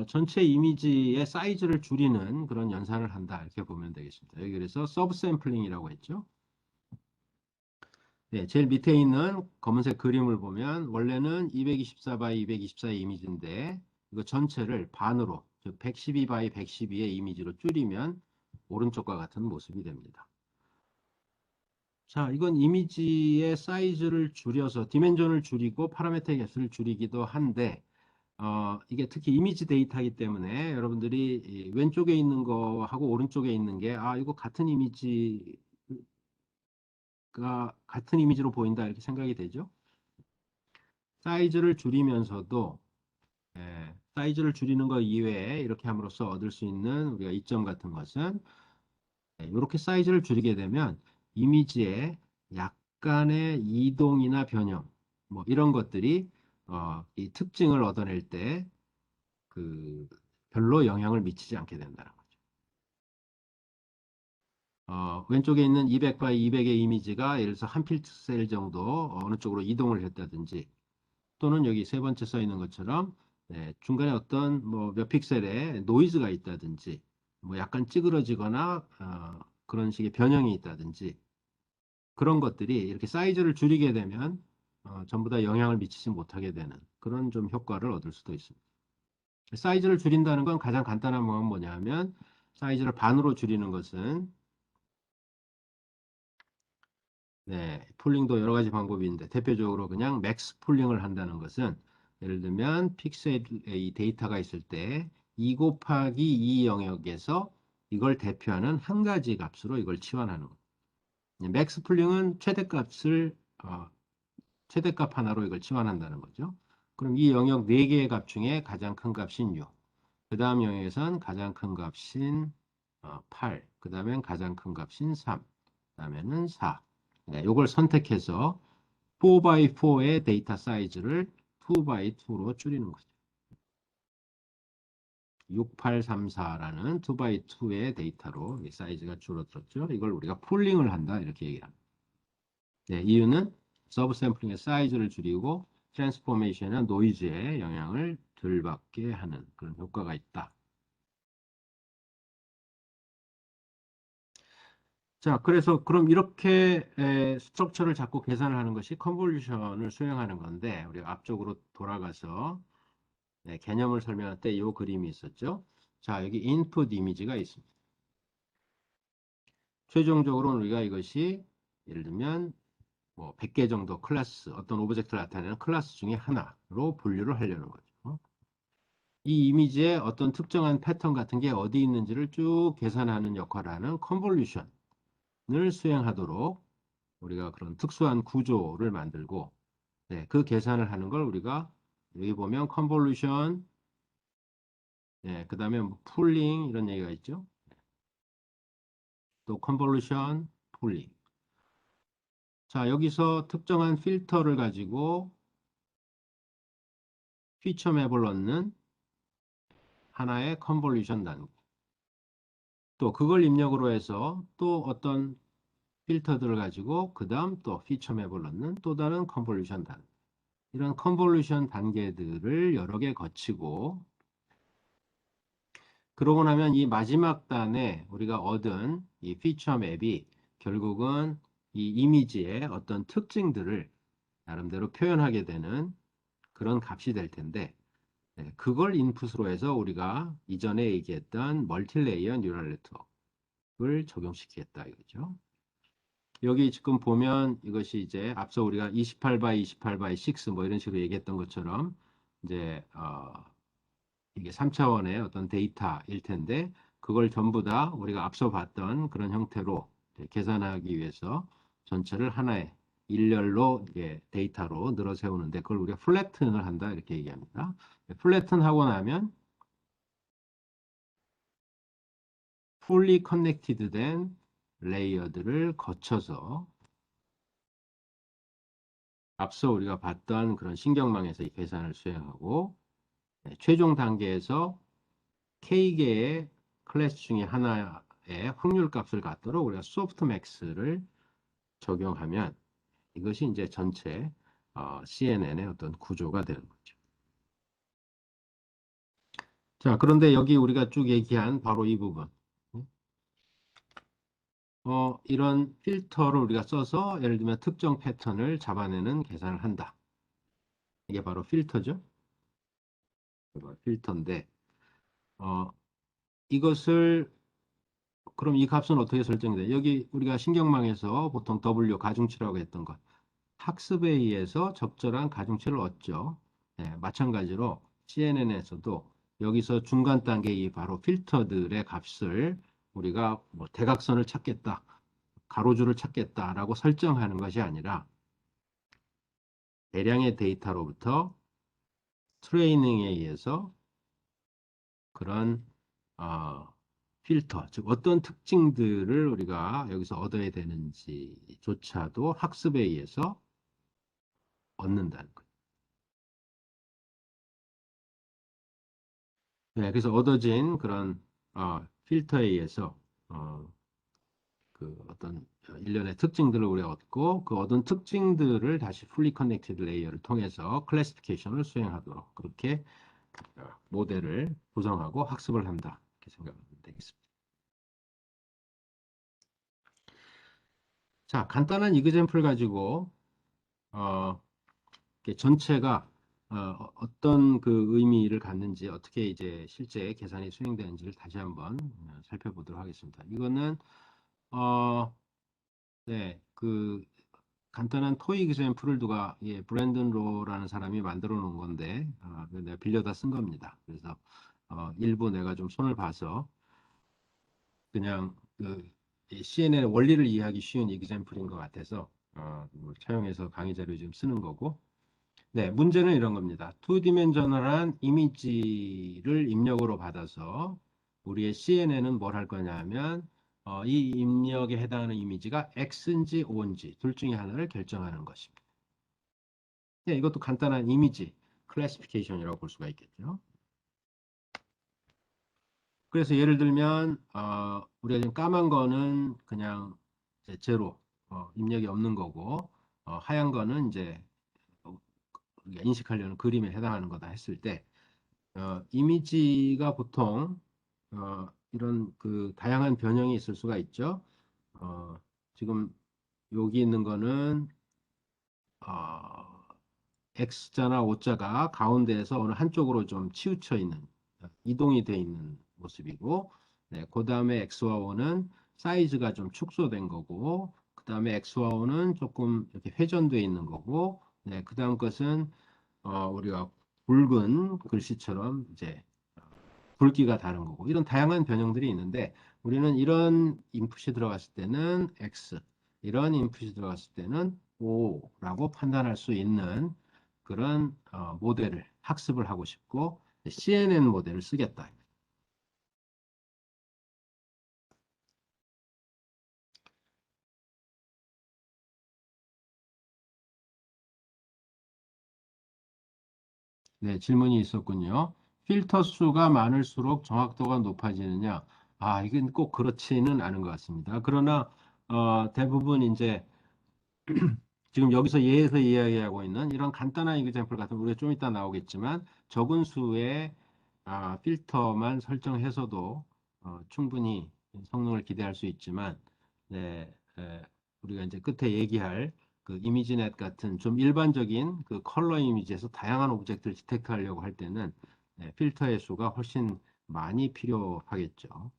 전체 이미지의 사이즈를 줄이는 그런 연산을 한다 이렇게 보면 되겠습니다. 여기 그래서 서브 샘플링이라고 했죠. 네, 제일 밑에 있는 검은색 그림을 보면 원래는 224 by 224의 이미지인데 이거 전체를 반으로 즉 112 by 112의 이미지로 줄이면 오른쪽과 같은 모습이 됩니다. 자, 이건 이미지의 사이즈를 줄여서 디멘전을 줄이고 파라메터 값을 줄이기도 한데 이게 특히 이미지 데이터이기 때문에 여러분들이 이 왼쪽에 있는 거하고 오른쪽에 있는 게 이거 같은 이미지가 같은 이미지로 보인다 이렇게 생각이 되죠. 사이즈를 줄이면서도 사이즈를 줄이는 것 이외에 이렇게 함으로써 얻을 수 있는 우리가 이점 같은 것은 이렇게 사이즈를 줄이게 되면 이미지의 약간의 이동이나 변형 뭐 이런 것들이 이 특징을 얻어낼 때 그 별로 영향을 미치지 않게 된다는 거죠. 왼쪽에 있는 200 by 200의 이미지가 예를 들어서 한 픽셀 정도 어느 쪽으로 이동을 했다든지 또는 여기 세 번째 써 있는 것처럼 네, 중간에 어떤 뭐 몇 픽셀의 노이즈가 있다든지 뭐 약간 찌그러지거나 그런 식의 변형이 있다든지 그런 것들이 이렇게 사이즈를 줄이게 되면 전부 다 영향을 미치지 못하게 되는 그런 좀 효과를 얻을 수도 있습니다. 사이즈를 줄인다는 건 가장 간단한 방법은 뭐냐면 사이즈를 반으로 줄이는 것은 네, 풀링도 여러 가지 방법이 있는데 대표적으로 그냥 맥스 풀링을 한다는 것은 예를 들면 픽셀의 이 데이터가 있을 때 2 곱하기 2 영역에서 이걸 대표하는 한 가지 값으로 이걸 치환하는 거예요. 맥스 풀링은 최대값 하나로 이걸 치환한다는 거죠. 그럼 이 영역 4개의 값 중에 가장 큰 값인 6. 그 다음 영역에선 가장 큰 값인 8. 그 다음엔 가장 큰 값인 3. 그 다음에는 4. 네, 이걸 선택해서 4x4의 데이터 사이즈를 2x2로 줄이는 거죠. 6834라는 2x2의 데이터로 사이즈가 줄어들었죠. 이걸 우리가 폴링을 한다 이렇게 얘기를 합니다. 네, 이유는 서브 샘플링의 사이즈를 줄이고 트랜스포메이션이나 노이즈에 영향을 덜 받게 하는 그런 효과가 있다. 자, 그래서 그럼 이렇게 스트럭처를 잡고 계산을 하는 것이 컨볼루션을 수행하는 건데 우리가 앞쪽으로 돌아가서 네, 개념을 설명할 때 이 그림이 있었죠. 자, 여기 인풋 이미지가 있습니다. 최종적으로 우리가 이것이 예를 들면 뭐 100개 정도 클래스, 어떤 오브젝트를 나타내는 클래스 중에 하나로 분류를 하려는 거죠. 이 이미지에 어떤 특정한 패턴 같은 게 어디 있는지를 쭉 계산하는 역할을 하는 컨볼루션을 수행하도록 우리가 그런 특수한 구조를 만들고 네, 그 계산을 하는 걸 우리가 여기 보면 컨볼루션 네, 그 다음에 뭐 풀링 이런 얘기가 있죠. 또 컨볼루션 풀링 자 여기서 특정한 필터를 가지고 피처 맵을 얻는 하나의 컨볼루션 단계 또 그걸 입력으로 해서 또 어떤 필터들을 가지고 그 다음 또 피처 맵을 넣는 또 다른 컨볼루션 단계 이런 컨볼루션 단계들을 여러 개 거치고 그러고 나면 이 마지막 단에 우리가 얻은 이 피처 맵이 결국은 이 이미지의 어떤 특징들을 나름대로 표현하게 되는 그런 값이 될 텐데 네, 그걸 인풋으로 해서 우리가 이전에 얘기했던 멀티레이어 뉴럴 네트워크를 적용시키겠다 이거죠. 여기 지금 보면 이것이 이제 앞서 우리가 28 by 28 by 6 뭐 이런 식으로 얘기했던 것처럼 이제 이게 3차원의 어떤 데이터일 텐데 그걸 전부 다 우리가 앞서 봤던 그런 형태로 계산하기 위해서 전체를 하나의 일렬로 데이터로 늘어 세우는데 그걸 우리가 플래튼을 한다 이렇게 얘기합니다. 플래튼 하고 나면 fully connected 된 레이어들을 거쳐서 앞서 우리가 봤던 그런 신경망에서 이 계산을 수행하고 최종 단계에서 K개의 클래스 중에 하나의 확률 값을 갖도록 우리가 소프트맥스를 적용하면 이것이 이제 전체 CNN의 어떤 구조가 되는 거죠. 자, 그런데 여기 우리가 쭉 얘기한 바로 이 부분. 이런 필터를 우리가 써서 예를 들면 특정 패턴을 잡아내는 계산을 한다. 이게 바로 필터죠. 필터인데, 어, 이것을 그럼 이 값은 어떻게 설정이 돼? 여기 우리가 신경망에서 보통 W 가중치라고 했던 것. 학습에 의해서 적절한 가중치를 얻죠. 네, 마찬가지로 CNN에서도 여기서 중간 단계 이 바로 필터들의 값을 우리가 뭐 대각선을 찾겠다, 가로줄을 찾겠다라고 설정하는 것이 아니라 대량의 데이터로부터 트레이닝에 의해서 그런 어, 필터, 즉 어떤 특징들을 우리가 여기서 얻어야 되는지조차도 학습에 의해서 얻는다는 거예요. 네, 그래서 얻어진 그런 필터에 의해서 어, 그 어떤 일련의 특징들을 우리가 얻고 그 얻은 특징들을 다시 fully connected 레이어를 통해서 클래시피케이션을 수행하도록 그렇게 모델을 구성하고 학습을 한다. 이렇게 생각하면 되겠습니다. 자, 간단한 이그젬플 가지고 이렇게 전체가 어떤 그 의미를 갖는지 어떻게 이제 실제 계산이 수행되는지를 다시 한번 살펴보도록 하겠습니다. 이거는 네, 그 간단한 토익 이그젬플을 누가 브랜든 로라는 사람이 만들어 놓은 건데 내가 빌려다 쓴 겁니다. 그래서 일부 내가 좀 손을 봐서 그냥 그 CNN의 원리를 이해하기 쉬운 이그젬플인 것 같아서 뭐 차용해서 강의 자료 좀 쓰는 거고. 네, 문제는 이런 겁니다. 투디멘셔널한 이미지를 입력으로 받아서 우리의 CNN은 뭘 할 거냐 하면 이 입력에 해당하는 이미지가 X인지 O인지 둘 중에 하나를 결정하는 것입니다. 네, 이것도 간단한 이미지 클래시피케이션이라고 볼 수가 있겠죠. 그래서 예를 들면 우리가 지금 까만 거는 그냥 이제 제로 입력이 없는 거고 하얀 거는 이제 우리가 인식하려는 그림에 해당하는 거다 했을 때 이미지가 보통 이런 그 다양한 변형이 있을 수가 있죠. 지금 여기 있는 거는 X자나 O자가 가운데에서 어느 한쪽으로 좀 치우쳐 있는 이동이 돼 있는 모습이고 네, 그 다음에 X와 O는 사이즈가 좀 축소된 거고 그 다음에 X와 O는 조금 이렇게 회전돼 있는 거고 네, 그 다음 것은 우리가 굵은 글씨처럼 이제 굵기가 다른 거고 이런 다양한 변형들이 있는데 우리는 이런 인풋이 들어갔을 때는 X, 이런 인풋이 들어갔을 때는 O라고 판단할 수 있는 그런 모델을 학습을 하고 싶고 CNN 모델을 쓰겠다. 네, 질문이 있었군요. 필터 수가 많을수록 정확도가 높아지느냐? 이건 꼭 그렇지는 않은 것 같습니다. 그러나 대부분 이제 지금 여기서 예에서 이야기하고 있는 이런 간단한 이그젬플 같은 거 우리가 좀 이따 나오겠지만 적은 수의 필터만 설정해서도 충분히 성능을 기대할 수 있지만 네, 우리가 이제 끝에 얘기할 그 이미지넷 같은 좀 일반적인 그 컬러 이미지에서 다양한 오브젝트를 디텍트 하려고 할 때는 필터의 수가 훨씬 많이 필요하겠죠.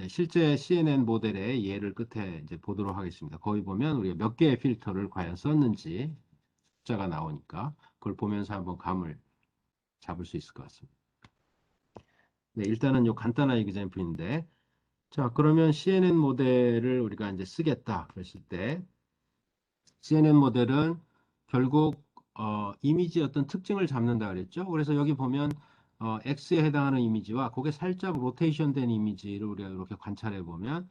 실제 CNN 모델의 예를 끝에 이제 보도록 하겠습니다. 거기 보면 우리가 몇 개의 필터를 과연 썼는지 숫자가 나오니까 그걸 보면서 한번 감을 잡을 수 있을 것 같습니다. 네, 일단은 요 간단한 이그젬플인데 자, 그러면 CNN 모델을 우리가 이제 쓰겠다 그랬을 때 CNN 모델은 결국 이미지의 어떤 특징을 잡는다 그랬죠. 그래서 여기 보면 X에 해당하는 이미지와 그게 살짝 로테이션 된 이미지를 우리가 이렇게 관찰해 보면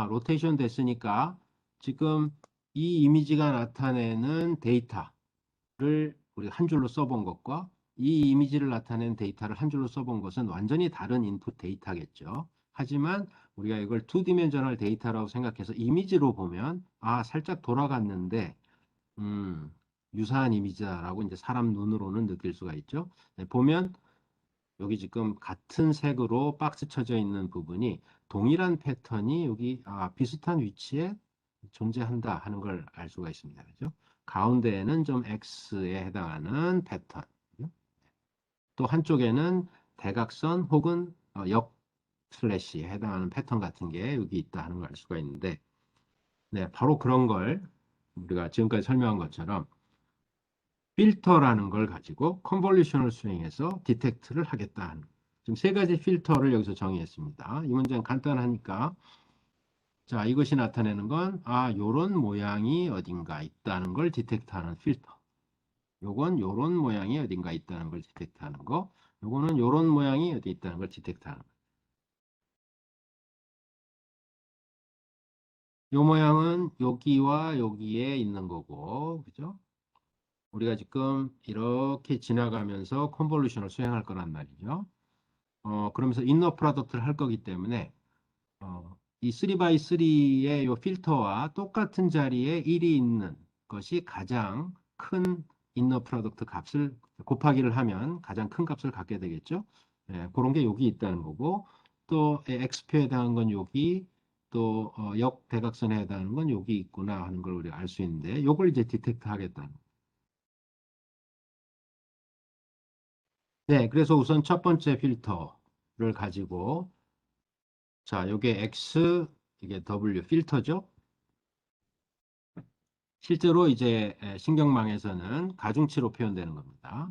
로테이션 됐으니까 지금 이 이미지가 나타내는 데이터를 우리가 한 줄로 써본 것과 이 이미지를 나타내는 데이터를 한 줄로 써본 것은 완전히 다른 인풋 데이터겠죠. 하지만 우리가 이걸 투디멘셔널 데이터라고 생각해서 이미지로 보면 살짝 돌아갔는데 음, 유사한 이미지다라고 이제 사람 눈으로는 느낄 수가 있죠. 네, 보면 여기 지금 같은 색으로 박스 쳐져 있는 부분이 동일한 패턴이 여기 비슷한 위치에 존재한다 하는 걸 알 수가 있습니다. 그죠? 가운데에는 좀 X에 해당하는 패턴. 또 한쪽에는 대각선 혹은 역 슬래시에 해당하는 패턴 같은 게 여기 있다 하는 걸 알 수가 있는데 네, 바로 그런 걸 우리가 지금까지 설명한 것처럼 필터라는 걸 가지고 컨볼루션을 수행해서 디텍트를 하겠다 하는 지금 세 가지 필터를 여기서 정의했습니다. 이 문제는 간단하니까 자, 이것이 나타내는 건 요런 모양이 어딘가 있다는 걸 디텍트하는 필터. 요건 요런 모양이 어딘가 있다는 걸 디텍트하는 거. 요거는 요런 모양이 어디 있다는 걸 디텍트하는 거. 요 모양은 여기와 여기에 있는 거고, 그죠? 우리가 지금 이렇게 지나가면서 컨볼루션을 수행할 거란 말이죠. 그러면서 인너 프로덕트를 할 거기 때문에 이 3x3의 요 필터와 똑같은 자리에 1이 있는 것이 가장 큰 인너 프로덕트 값을 곱하기를 하면 가장 큰 값을 갖게 되겠죠. 예, 그런 게 여기 있다는 거고, 또 x표에 해당하는 건 여기, 또 역대각선에 해당하는 건 여기 있구나 하는 걸 우리가 알 수 있는데, 요걸 이제 디텍트 하겠다는 거예요. 네, 그래서 우선 첫 번째 필터를 가지고, 자, 요게 x, 이게 w 필터죠. 실제로 이제 신경망에서는 가중치로 표현되는 겁니다.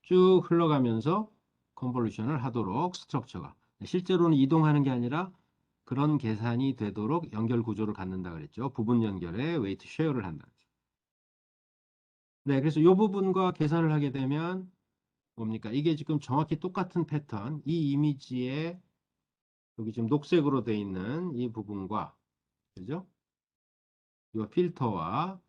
쭉 흘러가면서 컨볼루션을 하도록 스트럭처가 실제로는 이동하는 게 아니라 그런 계산이 되도록 연결 구조를 갖는다 그랬죠. 부분 연결에 웨이트 쉐어를 한다. 네, 그래서 이 부분과 계산을 하게 되면 뭡니까? 이게 지금 정확히 똑같은 패턴, 이 이미지에 여기 지금 녹색으로 되어 있는 이 부분과 그죠? 이 필터와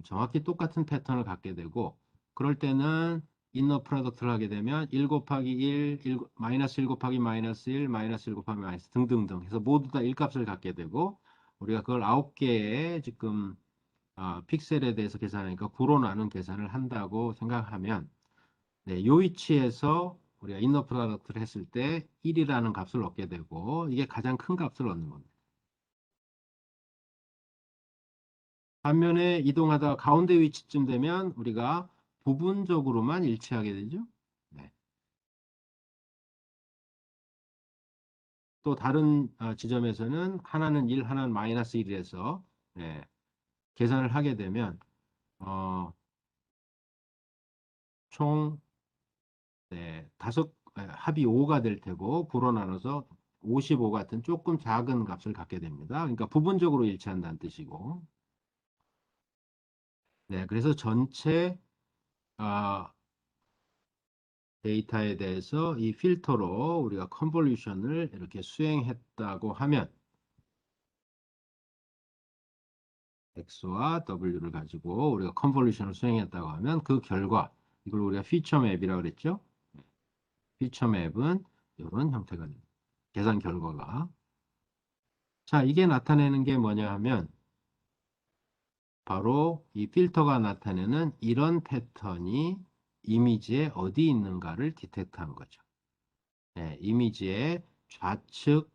정확히 똑같은 패턴을 갖게 되고 그럴 때는 인너 프로덕트를 하게 되면 1 곱하기 1, 마이너스 1 곱하기 마이너스 1, 마이너스 1 곱하기 마이너스 등등등 해서 모두 다 1값을 갖게 되고 우리가 그걸 9개의 지금 픽셀에 대해서 계산하니까 9로 나눈 계산을 한다고 생각하면 네, 요 위치에서 우리가 인너 프로덕트를 했을 때 1이라는 값을 얻게 되고 이게 가장 큰 값을 얻는 겁니다. 반면에 이동하다가 가운데 위치쯤 되면 우리가 부분적으로만 일치하게 되죠. 네. 또 다른 지점에서는 하나는 1, 하나는 마이너스 1에서 네, 계산을 하게 되면 어, 총 네, 합이 5가 될 테고 9로 나눠서 55 같은 조금 작은 값을 갖게 됩니다. 그러니까 부분적으로 일치한다는 뜻이고 네, 그래서 전체 아, 데이터에 대해서 이 필터로 우리가 컨볼루션을 이렇게 수행했다고 하면 X와 W를 가지고 우리가 컨볼루션을 수행했다고 하면 그 결과 이걸 우리가 피처 맵이라고 그랬죠. 피처 맵은 이런 형태가 됩니다. 계산 결과가 자 이게 나타내는 게 뭐냐 하면 바로 이 필터가 나타내는 이런 패턴이 이미지에 어디 있는가를 디텍트한 거죠. 네, 이미지의 좌측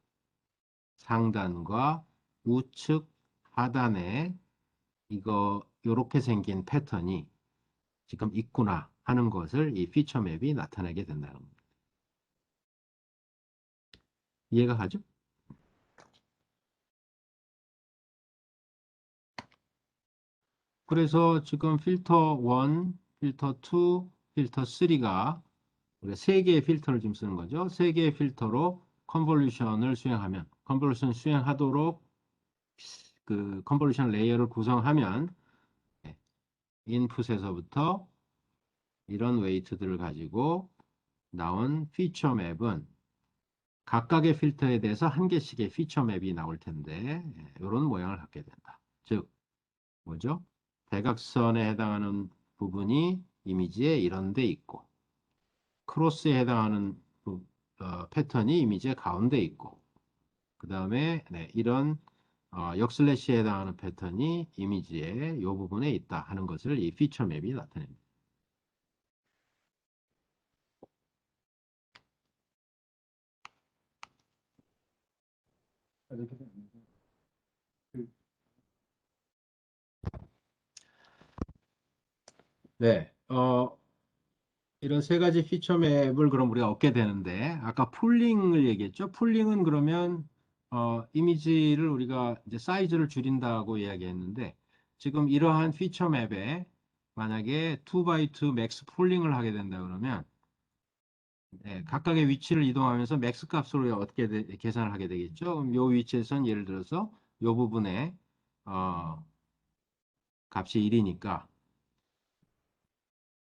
상단과 우측 하단에 이거 요렇게 생긴 패턴이 지금 있구나 하는 것을 이 피처 맵이 나타내게 된다는 겁니다. 이해가 가죠? 그래서 지금 필터 1, 필터 2, 필터 3가 우리가 세 개의 필터를 지금 쓰는 거죠. 세 개의 필터로 컨볼루션을 수행하면 컨볼루션 수행하도록 그 컨볼루션 레이어를 구성하면 인풋에서부터 이런 웨이트들을 가지고 나온 피처 맵은 각각의 필터에 대해서 한 개씩의 피처 맵이 나올 텐데 이런 모양을 갖게 된다. 즉 뭐죠? 대각선에 해당하는 부분이 이미지에 이런 데 있고 크로스에 해당하는 패턴이 이미지의 가운데 있고 그 다음에 네, 이런 역슬래시에 해당하는 패턴이 이미지의 이 부분에 있다 하는 것을 이 피처 맵이 나타냅니다. 네, 이런 세 가지 피처 맵을 그럼 우리가 얻게 되는데 아까 풀링을 얘기했죠. 풀링은 그러면 이미지를 우리가 이제 사이즈를 줄인다고 이야기했는데 지금 이러한 피처 맵에 만약에 2x2 맥스 풀링을 하게 된다 그러면 각각의 위치를 이동하면서 맥스 값으로 어떻게 계산을 하게 되겠죠. 그럼 이 위치에선 예를 들어서 이 부분에 어, 값이 1이니까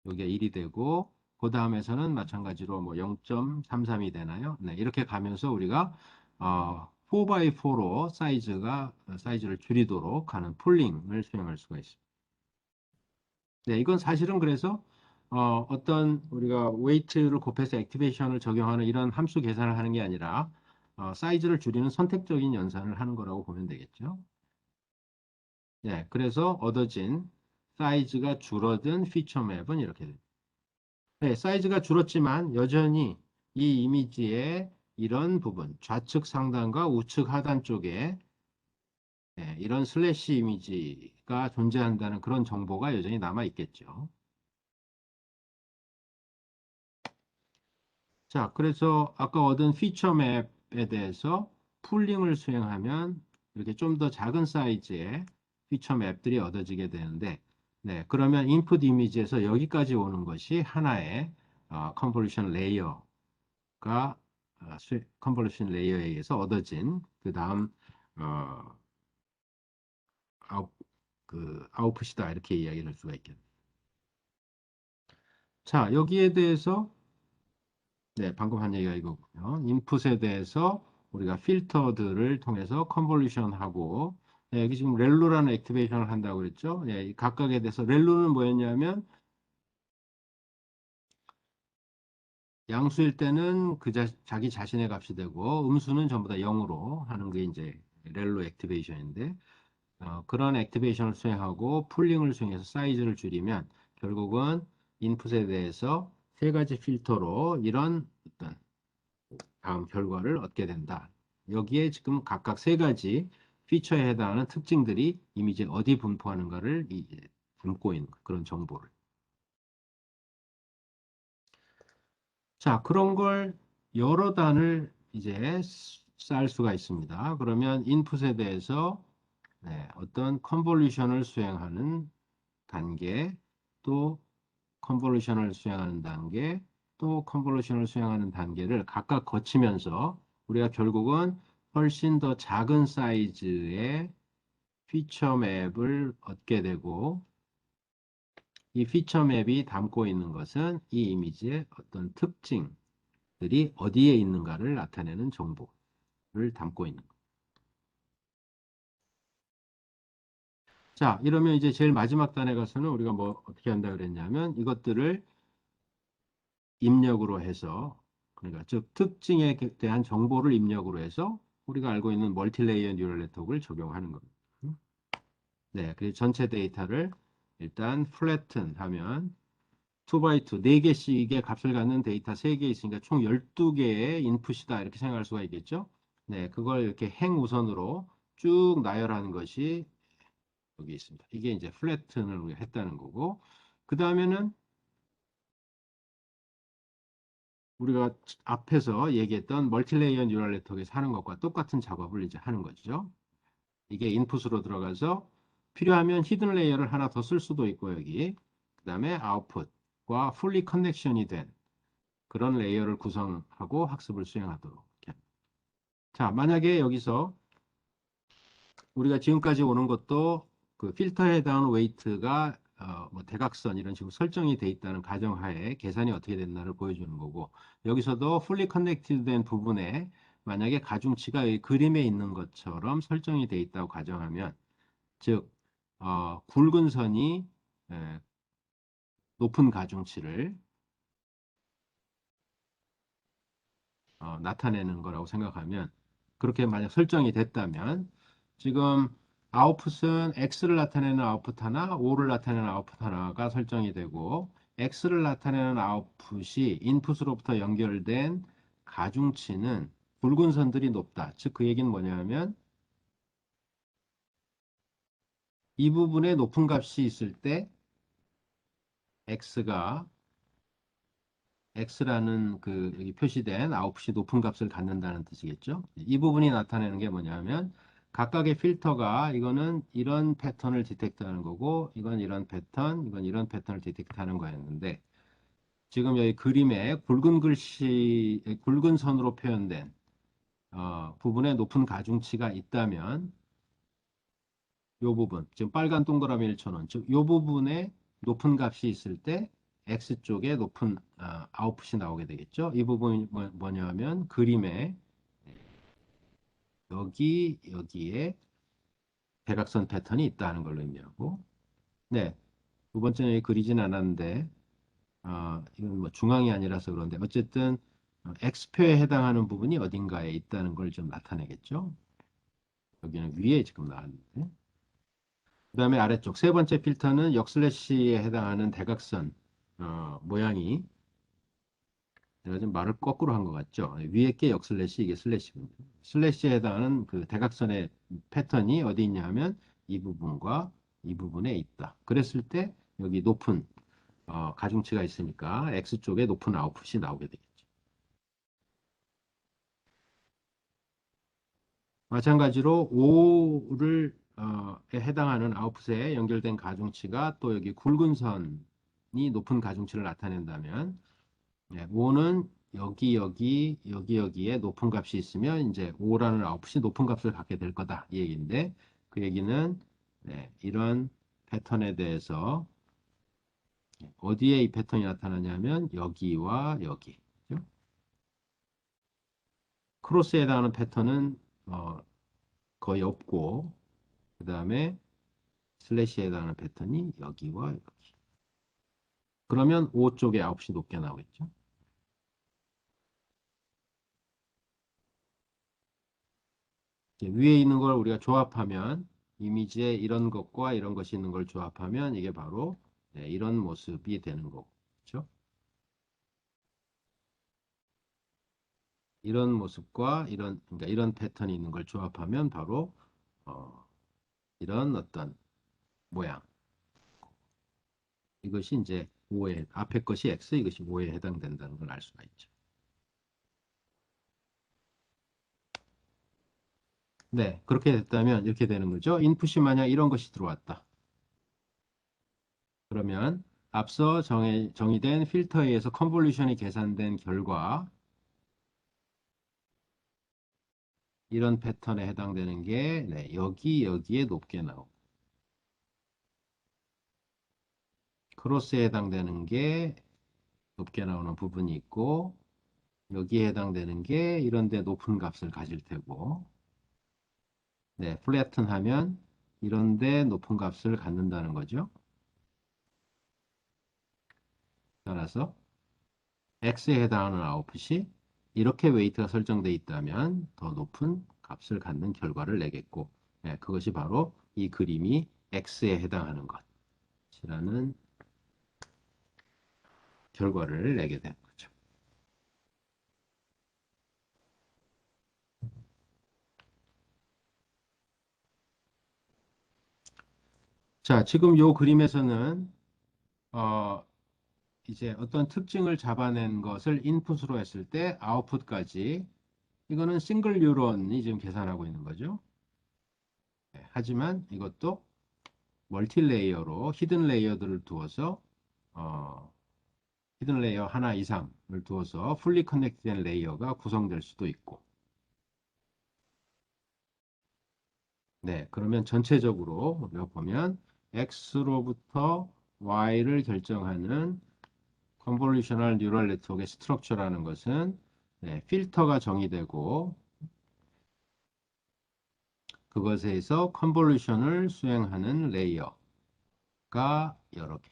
여기가 1이 되고 그 다음에서는 마찬가지로 뭐 0.33이 되나요? 네, 이렇게 가면서 우리가 4x4로 사이즈를 줄이도록 하는 폴링을 수행할 수가 있습니다. 네, 이건 사실은 그래서 어떤 우리가 웨이트를 곱해서 액티베이션을 적용하는 이런 함수 계산을 하는 게 아니라 사이즈를 줄이는 선택적인 연산을 하는 거라고 보면 되겠죠. 네, 그래서 얻어진 사이즈가 줄어든 피처 맵은 이렇게 됩니다. 네, 사이즈가 줄었지만 여전히 이 이미지의 이런 부분, 좌측 상단과 우측 하단 쪽에 이런 슬래시 이미지가 존재한다는 그런 정보가 여전히 남아 있겠죠. 자, 그래서 아까 얻은 피처 맵에 대해서 풀링을 수행하면 이렇게 좀 더 작은 사이즈의 피처 맵들이 얻어지게 되는데, 네, 그러면 인풋 이미지에서 여기까지 오는 것이 하나의 컨볼루션 레이어가 컨볼루션 레이어에 의해서 얻어진 그 다음 어, 아웃, 아웃풋이다 이렇게 이야기를 할 수가 있겠네요. 자, 여기에 대해서 네, 방금 한 얘기가 이거군요. 인풋에 대해서 우리가 필터들을 통해서 컨볼루션하고 여기 지금 렐루라는 액티베이션을 한다고 그랬죠. 이 각각에 대해서 렐루는 뭐였냐면 양수일 때는 자기 자신의 값이 되고 음수는 전부 다 0으로 하는 게 이제 렐루 액티베이션인데 그런 액티베이션을 수행하고 풀링을 수행해서 사이즈를 줄이면 결국은 인풋에 대해서 세 가지 필터로 이런 어떤 다음 결과를 얻게 된다. 여기에 지금 각각 세 가지 피처에 해당하는 특징들이 이미지에 어디 분포하는가를 담고 있는 그런 정보를. 자, 그런 걸 여러 단을 이제 쌓을 수가 있습니다. 그러면 인풋에 대해서 어떤 컨볼루션을 수행하는 단계, 또 컨볼루션을 수행하는 단계, 또 컨볼루션을 수행하는 단계를 각각 거치면서 우리가 결국은 훨씬 더 작은 사이즈의 피처 맵을 얻게 되고 이 피처 맵이 담고 있는 것은 이 이미지의 어떤 특징들이 어디에 있는가를 나타내는 정보를 담고 있는 것. 자, 이러면 이제 제일 마지막 단에 가서는 우리가 뭐 어떻게 한다 그랬냐면 이것들을 입력으로 해서 그러니까 즉 특징에 대한 정보를 입력으로 해서 우리가 알고 있는 멀티레이어 뉴럴 네트워크를 적용하는 겁니다. 네, 그래서 전체 데이터를 일단 flatten 하면 2x2, 4개씩의 값을 갖는 데이터 3개 있으니까 총 12개의 인풋이다 이렇게 생각할 수가 있겠죠. 네, 그걸 이렇게 행 우선으로 쭉 나열하는 것이 여기 있습니다. 이게 이제 flatten을 우리가 했다는 거고 그 다음에는 우리가 앞에서 얘기했던 멀티레이어 뉴럴 네트워크에서 하는 것과 똑같은 작업을 이제 하는 거죠. 이게 인풋으로 들어가서 필요하면 히든 레이어를 하나 더 쓸 수도 있고 여기 그 다음에 아웃풋과 풀리 커넥션이 된 그런 레이어를 구성하고 학습을 수행하도록. 자, 만약에 여기서 우리가 지금까지 오는 것도 그 필터에 해당하는 웨이트가 뭐 대각선 이런 식으로 설정이 돼 있다는 가정하에 계산이 어떻게 됐나를 보여주는 거고 여기서도 풀리 커넥티드 된 부분에 만약에 가중치가 이 그림에 있는 것처럼 설정이 돼 있다고 가정하면 즉 굵은 선이 에, 높은 가중치를 나타내는 거라고 생각하면 그렇게 만약 설정이 됐다면 지금 아웃풋은 X를 나타내는 아웃풋 하나, O를 나타내는 아웃풋 하나가 설정이 되고 X를 나타내는 아웃풋이 인풋으로부터 연결된 가중치는 굵은 선들이 높다. 즉 그 얘기는 뭐냐면 이 부분에 높은 값이 있을 때 X가 X라는 그 여기 표시된 아웃풋이 높은 값을 갖는다는 뜻이겠죠. 이 부분이 나타내는 게 뭐냐면 각각의 필터가 이거는 이런 패턴을 디텍트하는 거고 이건 이런 패턴, 이건 이런 패턴을 디텍트하는 거였는데 지금 여기 그림에 굵은 글씨, 굵은 선으로 표현된 부분에 높은 가중치가 있다면 이 부분, 지금 빨간 동그라미 1,000원, 즉 이 부분에 높은 값이 있을 때 X쪽에 높은 아웃풋이 나오게 되겠죠. 이 부분이 뭐냐면 그림에 여기에 대각선 패턴이 있다는 걸로 의미하고 네, 두 번째는 그리진 않았는데 이건 뭐 중앙이 아니라서 그런데 어쨌든 X표에 해당하는 부분이 어딘가에 있다는 걸 좀 나타내겠죠. 여기는 위에 지금 나왔는데. 그 다음에 아래쪽 세 번째 필터는 역슬래시에 해당하는 대각선 모양이 내가 지금 말을 거꾸로 한 것 같죠. 위에 게 역슬래시 이게 슬래시입니다. 슬래시에 해당하는 그 대각선의 패턴이 어디 있냐 하면 이 부분과 이 부분에 있다. 그랬을 때 여기 높은 가중치가 있으니까 X쪽에 높은 아웃풋이 나오게 되겠죠. 마찬가지로 5를 에 해당하는 아웃풋에 연결된 가중치가 또 여기 굵은 선이 높은 가중치를 나타낸다면 5는 여기에 높은 값이 있으면 이제 5라는 아웃풋이 높은 값을 갖게 될 거다 이 얘기인데 그 얘기는 이런 패턴에 대해서 어디에 이 패턴이 나타나냐면 여기와 여기 그죠? 크로스에 해당하는 패턴은 어, 거의 없고 그 다음에 슬래시에 해당하는 패턴이 여기와 여기. 그러면 5 쪽에 아웃이 높게 나오겠죠. 위에 있는 걸 우리가 조합하면 이미지에 이런 것과 이런 것이 있는 걸 조합하면 이게 바로 이런 모습이 되는 거고. 그렇죠? 이런 모습과 그러니까 이런 패턴이 있는 걸 조합하면 바로 어, 이런 어떤 모양. 이것이 이제 5에 앞에 것이 X, 이것이 5에 해당된다는 걸 알 수가 있죠. 네, 그렇게 됐다면 이렇게 되는 거죠. 인풋이 만약 이런 것이 들어왔다. 그러면 앞서 정의된 필터에 의해서 컨볼루션이 계산된 결과 이런 패턴에 해당되는 게 여기에 높게 나오고 크로스에 해당되는 게 높게 나오는 부분이 있고 여기에 해당되는 게 이런 데 높은 값을 가질 테고 플래튼 하면 이런 데 높은 값을 갖는다는 거죠. 따라서 X에 해당하는 아웃풋이 이렇게 웨이트가 설정되어 있다면 더 높은 값을 갖는 결과를 내겠고 그것이 바로 이 그림이 X에 해당하는 것이라는 결과를 내게 되는 거죠. 자, 지금 이 그림에서는 어, 이제 어떤 특징을 잡아낸 것을 인풋으로 했을 때 아웃풋까지 이거는 싱글 뉴런이 지금 계산하고 있는 거죠. 하지만 이것도 멀티 레이어로 히든 레이어들을 두어서 어, 히든 레이어 하나 이상을 두어서 풀리 커넥트된 레이어가 구성될 수도 있고 그러면 전체적으로 우리가 보면 X로부터 Y를 결정하는 컨볼루셔널 뉴럴 네트워크의 스트럭처라는 것은 필터가 정의되고 그것에서 컨볼루션을 수행하는 레이어가 여러 개.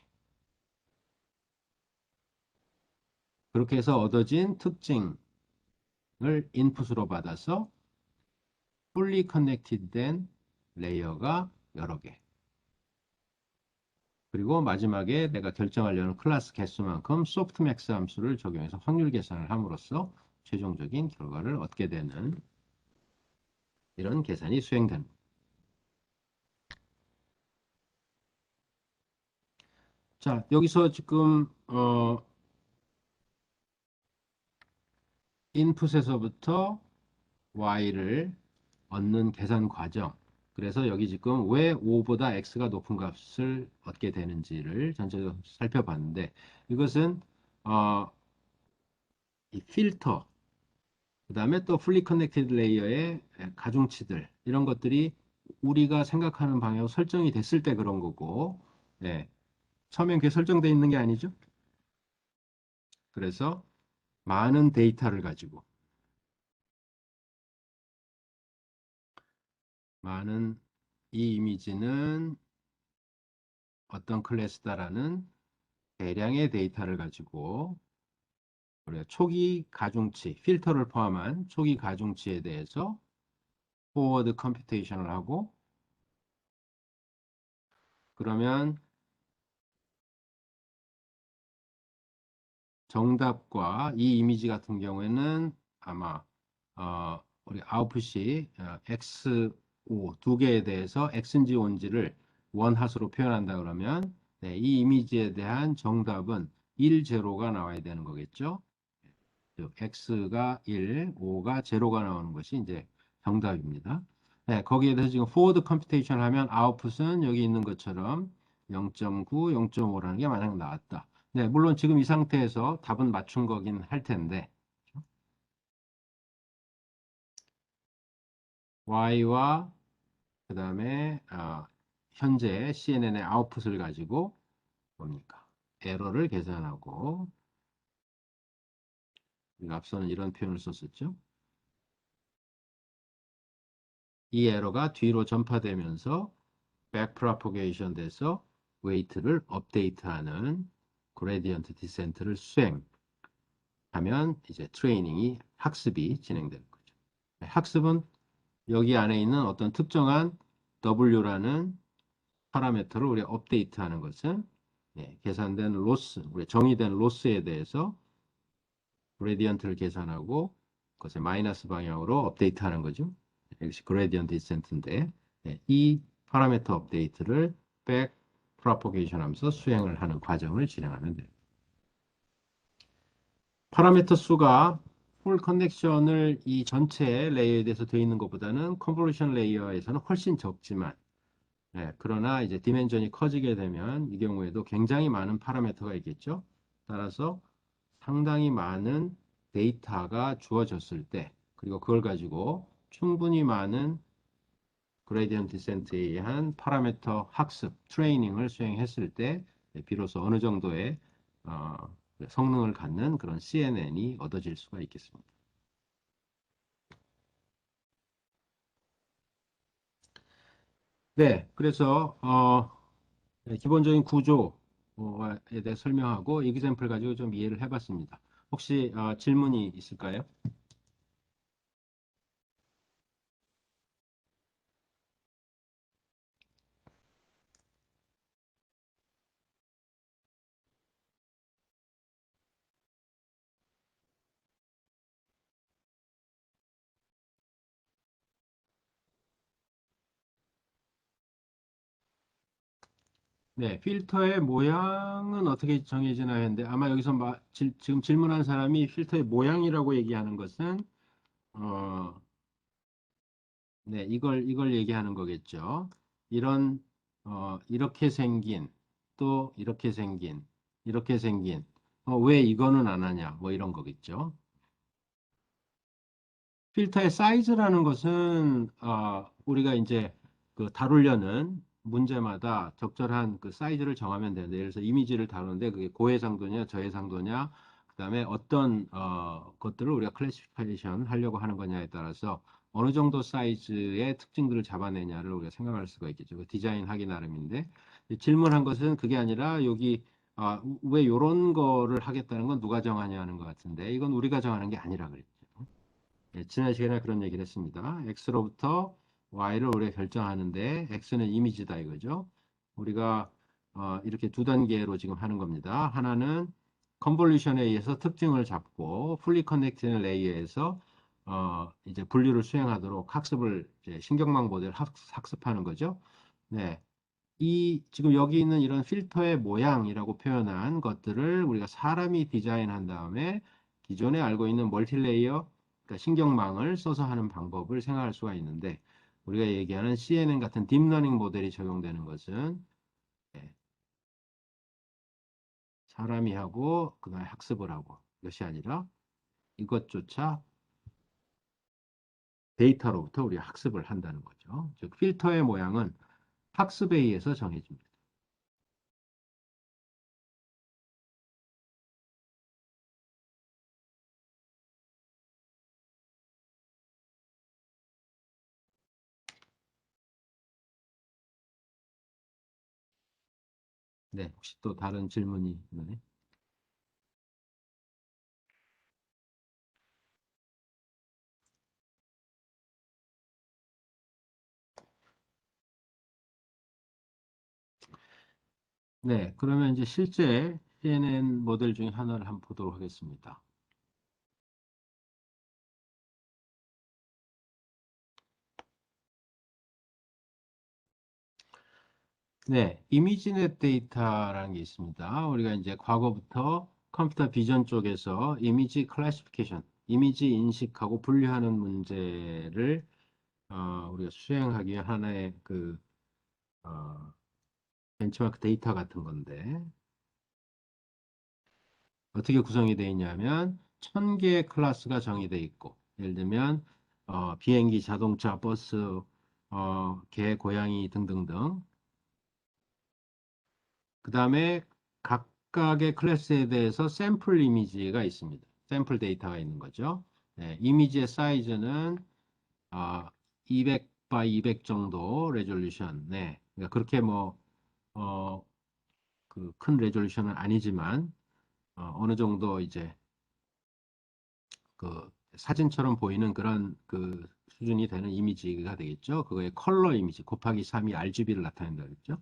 그렇게 해서 얻어진 특징을 인풋으로 받아서 fully connected 된 레이어가 여러 개. 그리고 마지막에 내가 결정하려는 클래스 개수만큼 소프트맥스 함수를 적용해서 확률 계산을 함으로써 최종적인 결과를 얻게 되는 이런 계산이 수행됩니다. 자, 여기서 지금 인풋에서부터 y를 얻는 계산 과정. 그래서 여기 지금 왜 5보다 x가 높은 값을 얻게 되는지를 전체적으로 살펴봤는데 이것은 이 필터, 그 다음에 또 풀리 커넥티드 레이어의 가중치들 이런 것들이 우리가 생각하는 방향으로 설정이 됐을 때 그런 거고 처음엔 그게 설정되어 있는 게 아니죠. 그래서 많은 데이터를 가지고 많은 이 이미지는 어떤 클래스다라는 대량의 데이터를 가지고 우리가 초기 가중치, 필터를 포함한 초기 가중치에 대해서 포워드 컴퓨테이션을 하고, 그러면 정답과 이 이미지 같은 경우에는 아마 우리 아웃풋이 X5 두 개에 대해서 X인지 O인지를 원핫으로 표현한다 그러면, 네, 이 이미지에 대한 정답은 1, 제로가 나와야 되는 거겠죠. 즉 X가 1, O가 제로가 나오는 것이 이제 정답입니다. 네, 거기에 대해서 지금 포워드 컴퓨테이션 하면 아웃풋은 여기 있는 것처럼 0.9, 0.5라는 게 만약 나왔다. 네, 물론 지금 이 상태에서 답은 맞춘 거긴 할 텐데, Y와 그 다음에 현재 CNN의 아웃풋을 가지고 뭡니까? 에러를 계산하고, 우리가 앞서는 이런 표현을 썼었죠. 이 에러가 뒤로 전파되면서 백프로포게이션 돼서 웨이트를 업데이트하는 그레디언트 디센트를 수행하면 이제 트레이닝이 학습이 진행되는 거죠. 학습은 여기 안에 있는 어떤 특정한 W라는 파라미터를 우리가 업데이트하는 것은, 계산된 로스, 우리 정의된 로스에 대해서 그레디언트를 계산하고 그것을 마이너스 방향으로 업데이트하는 거죠. 역시 그레디언트 디센트인데, 이 파라미터 업데이트를 백 프로포게이션 하면서 수행을 하는 과정을 진행하면 됩니다. 파라미터 수가 풀 커넥션을 이 전체 레이어에 대해서 되어 있는 것보다는 컨볼루션 레이어에서는 훨씬 적지만, 그러나 이제 디멘전이 커지게 되면 이 경우에도 굉장히 많은 파라미터가 있겠죠. 따라서 상당히 많은 데이터가 주어졌을 때, 그리고 그걸 가지고 충분히 많은 그레디언트 디센트에 의한 파라미터 학습, 트레이닝을 수행했을 때, 비로소 어느 정도의 어, 성능을 갖는 그런 CNN이 얻어질 수가 있겠습니다. 네, 그래서 기본적인 구조에 대해 설명하고 이그샘플 가지고 좀 이해를 해봤습니다. 혹시 질문이 있을까요? 네, 필터의 모양은 어떻게 정해지나 했는데 아마 여기서 지금 질문한 사람이 필터의 모양이라고 얘기하는 것은 어, 네, 이걸 얘기하는 거겠죠. 이런 이렇게 생긴 또 이렇게 생긴 왜 이거는 안 하냐 뭐 이런 거겠죠. 필터의 사이즈라는 것은 우리가 이제 그 다루려는 문제마다 적절한 그 사이즈를 정하면 되는데, 예를 들어서 이미지를 다루는데 그게 고해상도냐 저해상도냐 그다음에 어떤 것들을 우리가 클래시피케이션 하려고 하는 거냐에 따라서 어느 정도 사이즈의 특징들을 잡아내냐를 우리가 생각할 수가 있겠죠. 그 디자인하기 나름인데, 질문한 것은 그게 아니라 여기 왜 이런 거를 하겠다는 건 누가 정하냐는 것 같은데, 이건 우리가 정하는 게 아니라 그랬죠. 지난 시간에 그런 얘기를 했습니다. X로부터 Y를 우리가 결정하는데 X는 이미지다 이거죠. 우리가 이렇게 두 단계로 지금 하는 겁니다. 하나는 컨볼루션에 의해서 특징을 잡고 풀리 커넥티드 레이어에서 이제 분류를 수행하도록 학습을 이제 신경망 모델 학습하는 거죠. 네. 이 지금 여기 있는 이런 필터의 모양이라고 표현한 것들을 우리가 사람이 디자인한 다음에 기존에 알고 있는 멀티레이어, 그러니까 신경망을 써서 하는 방법을 생각할 수가 있는데, 우리가 얘기하는 CNN 같은 딥러닝 모델이 적용되는 것은 예, 사람이 하고 그다음에 학습을 하고, 이것이 아니라 이것조차 데이터로부터 우리가 학습을 한다는 거죠. 즉 필터의 모양은 학습에 의해서 정해집니다. 네, 혹시 또 다른 질문이 있나요? 네, 그러면 이제 실제 CNN 모델 중에 하나를 한번 보도록 하겠습니다. 네, 이미지넷 데이터라는 게 있습니다. 우리가 이제 과거부터 컴퓨터 비전 쪽에서 이미지 클래시피케이션, 이미지 인식하고 분류하는 문제를 우리가 수행하기 위한 하나의 어, 벤치마크 데이터 같은 건데 어떻게 구성이 되어 있냐면 1000개의 클래스가 정의되어 있고 예를 들면 비행기, 자동차, 버스, 개, 고양이 등등등 그 다음에 각각의 클래스에 대해서 샘플 이미지가 있습니다. 샘플 데이터가 있는 거죠. 네, 이미지의 사이즈는 200 by 200 정도 레졸루션. 네, 그러니까 그렇게 뭐 어, 그 큰 레졸루션은 아니지만 어느 정도 이제 그 사진처럼 보이는 그런 그 수준이 되는 이미지가 되겠죠. 그거의 컬러 이미지 곱하기 3이 RGB를 나타낸다 그랬죠.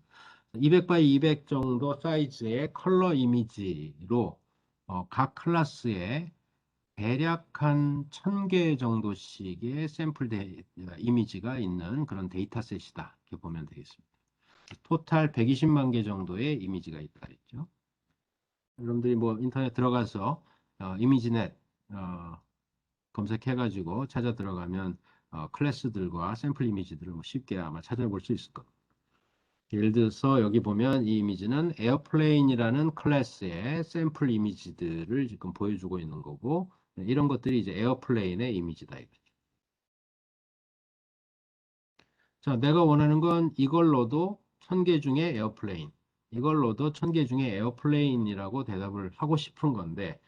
200 by 200 정도 사이즈의 컬러 이미지로 각 클래스에 대략 한 1000개 정도씩의 샘플 이미지가 있는 그런 데이터셋이다. 이렇게 보면 되겠습니다. 토탈 120만 개 정도의 이미지가 있다 그랬죠. 여러분들이 뭐 인터넷 들어가서 이미지넷 검색해가지고 찾아 들어가면 클래스들과 샘플 이미지들을 뭐 쉽게 아마 찾아볼 수 있을 겁니다. 예를 들어서 여기 보면 이 이미지는 에어플레인이라는 클래스의 샘플 이미지들을 지금 보여주고 있는 거고 이런 것들이 이제 에어플레인의 이미지다 이거죠. 자, 내가 원하는 건 이걸로도 1000개 중에 에어플레인, 이걸로도 1000개 중에 에어플레인이라고 대답을 하고 싶은 건데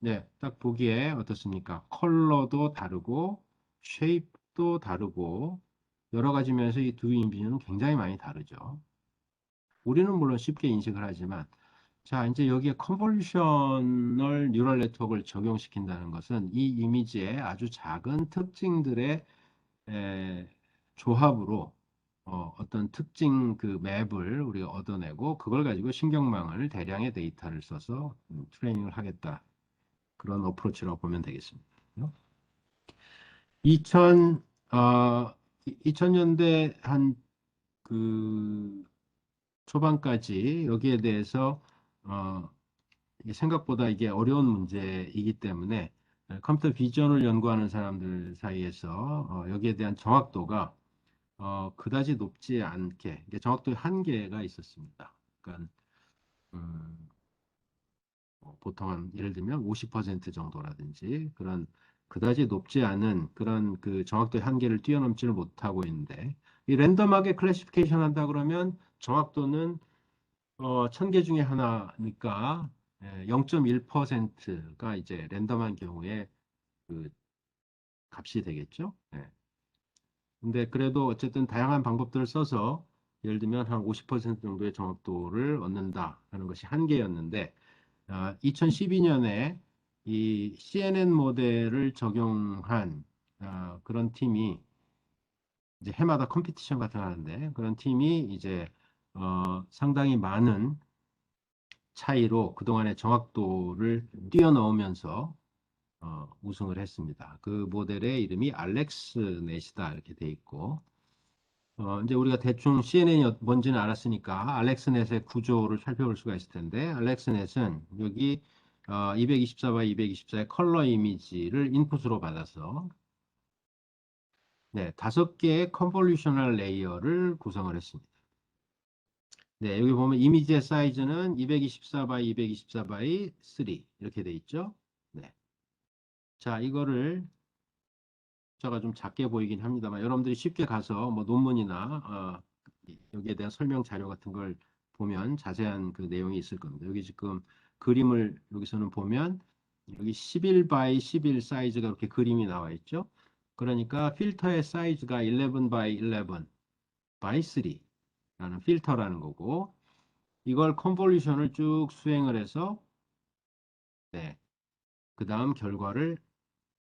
네, 딱 보기에 어떻습니까? 컬러도 다르고 쉐입도 다르고 여러 가지 면에서 이 두 이미지는 굉장히 많이 다르죠. 우리는 물론 쉽게 인식을 하지만 자, 이제 여기에 컨볼루셔널 뉴럴 네트워크를 적용시킨다는 것은 이 이미지의 아주 작은 특징들의 에, 조합으로 어떤 특징 그 맵을 우리가 얻어내고 그걸 가지고 신경망을 대량의 데이터를 써서 트레이닝을 하겠다. 그런 어프로치라고 보면 되겠습니다. 2000, 2000년대 한 그 초반까지 여기에 대해서 어, 이게 생각보다 이게 어려운 문제이기 때문에 컴퓨터 비전을 연구하는 사람들 사이에서 여기에 대한 정확도가 그다지 높지 않게 이게 정확도의 한계가 있었습니다. 그러니까 음, 보통 한 예를 들면 50% 정도라든지 그런 그다지 높지 않은 그런 그 정확도의 한계를 뛰어넘지를 못하고 있는데 이 랜덤하게 클래시피케이션 한다 그러면 정확도는 1000개 중에 하나니까 0.1%가 이제 랜덤한 경우에 그 값이 되겠죠. 예. 근데 그래도 어쨌든 다양한 방법들을 써서 예를 들면 한 50% 정도의 정확도를 얻는다 하는 것이 한계였는데 2012년에 이 CNN 모델을 적용한 그런 팀이 이제 해마다 컴피티션 같은 거 하는데 그런 팀이 이제 상당히 많은 차이로 그동안의 정확도를 뛰어넘으면서 우승을 했습니다. 그 모델의 이름이 알렉스넷이다 이렇게 돼 있고 이제 우리가 대충 CNN이 뭔지는 알았으니까 알렉스넷의 구조를 살펴볼 수가 있을 텐데 알렉스넷은 여기 224 by 224의 컬러 이미지를 인풋으로 받아서 네, 5개의 컨볼루셔널 레이어를 구성을 했습니다. 네, 여기 보면 이미지의 사이즈는 224 by 224 by 3 이렇게 돼 있죠. 네. 자, 이거를 숫자가 좀 작게 보이긴 합니다만 여러분들이 쉽게 가서 뭐 논문이나 여기에 대한 설명 자료 같은 걸 보면 자세한 그 내용이 있을 겁니다. 여기 지금 그림을 여기서는 보면 여기 11 by 11 사이즈가 이렇게 그림이 나와 있죠. 그러니까 필터의 사이즈가 11 by 11 by 3라는 필터라는 거고 이걸 컨볼루션을 쭉 수행을 해서 네, 그 다음 결과를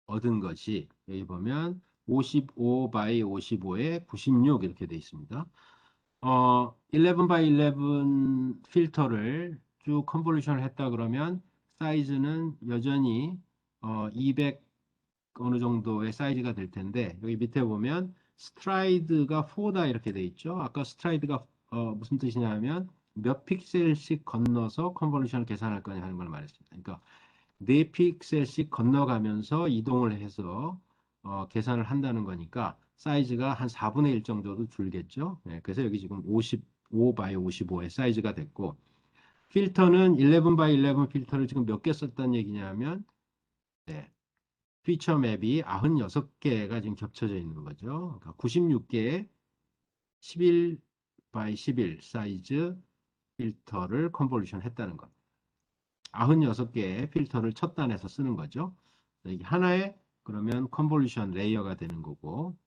얻은 것이 여기 보면 55 by 55에 96 이렇게 돼 있습니다. 11 by 11 필터를 쭉 컨볼루션을 했다 그러면 사이즈는 여전히 200 어느 정도의 사이즈가 될 텐데 여기 밑에 보면 스트라이드가 4다 이렇게 돼 있죠. 아까 스트라이드가 무슨 뜻이냐면 몇 픽셀씩 건너서 컨볼루션을 계산할 거냐 하는 걸 말했습니다. 그러니까 4픽셀씩 건너가면서 이동을 해서 계산을 한다는 거니까 사이즈가 한 4분의 1 정도도 줄겠죠. 네, 그래서 여기 지금 55 by 55의 사이즈가 됐고 필터는 11 by 11 필터를 지금 몇 개 썼다는 얘기냐면 네, 피처 맵이 96개가 지금 겹쳐져 있는 거죠. 그러니까 96개의 11 by 11 사이즈 필터를 컨볼루션 했다는 것. 96개의 필터를 첫 단에서 쓰는 거죠. 이게 하나의 그러면 컨볼루션 레이어가 되는 거고.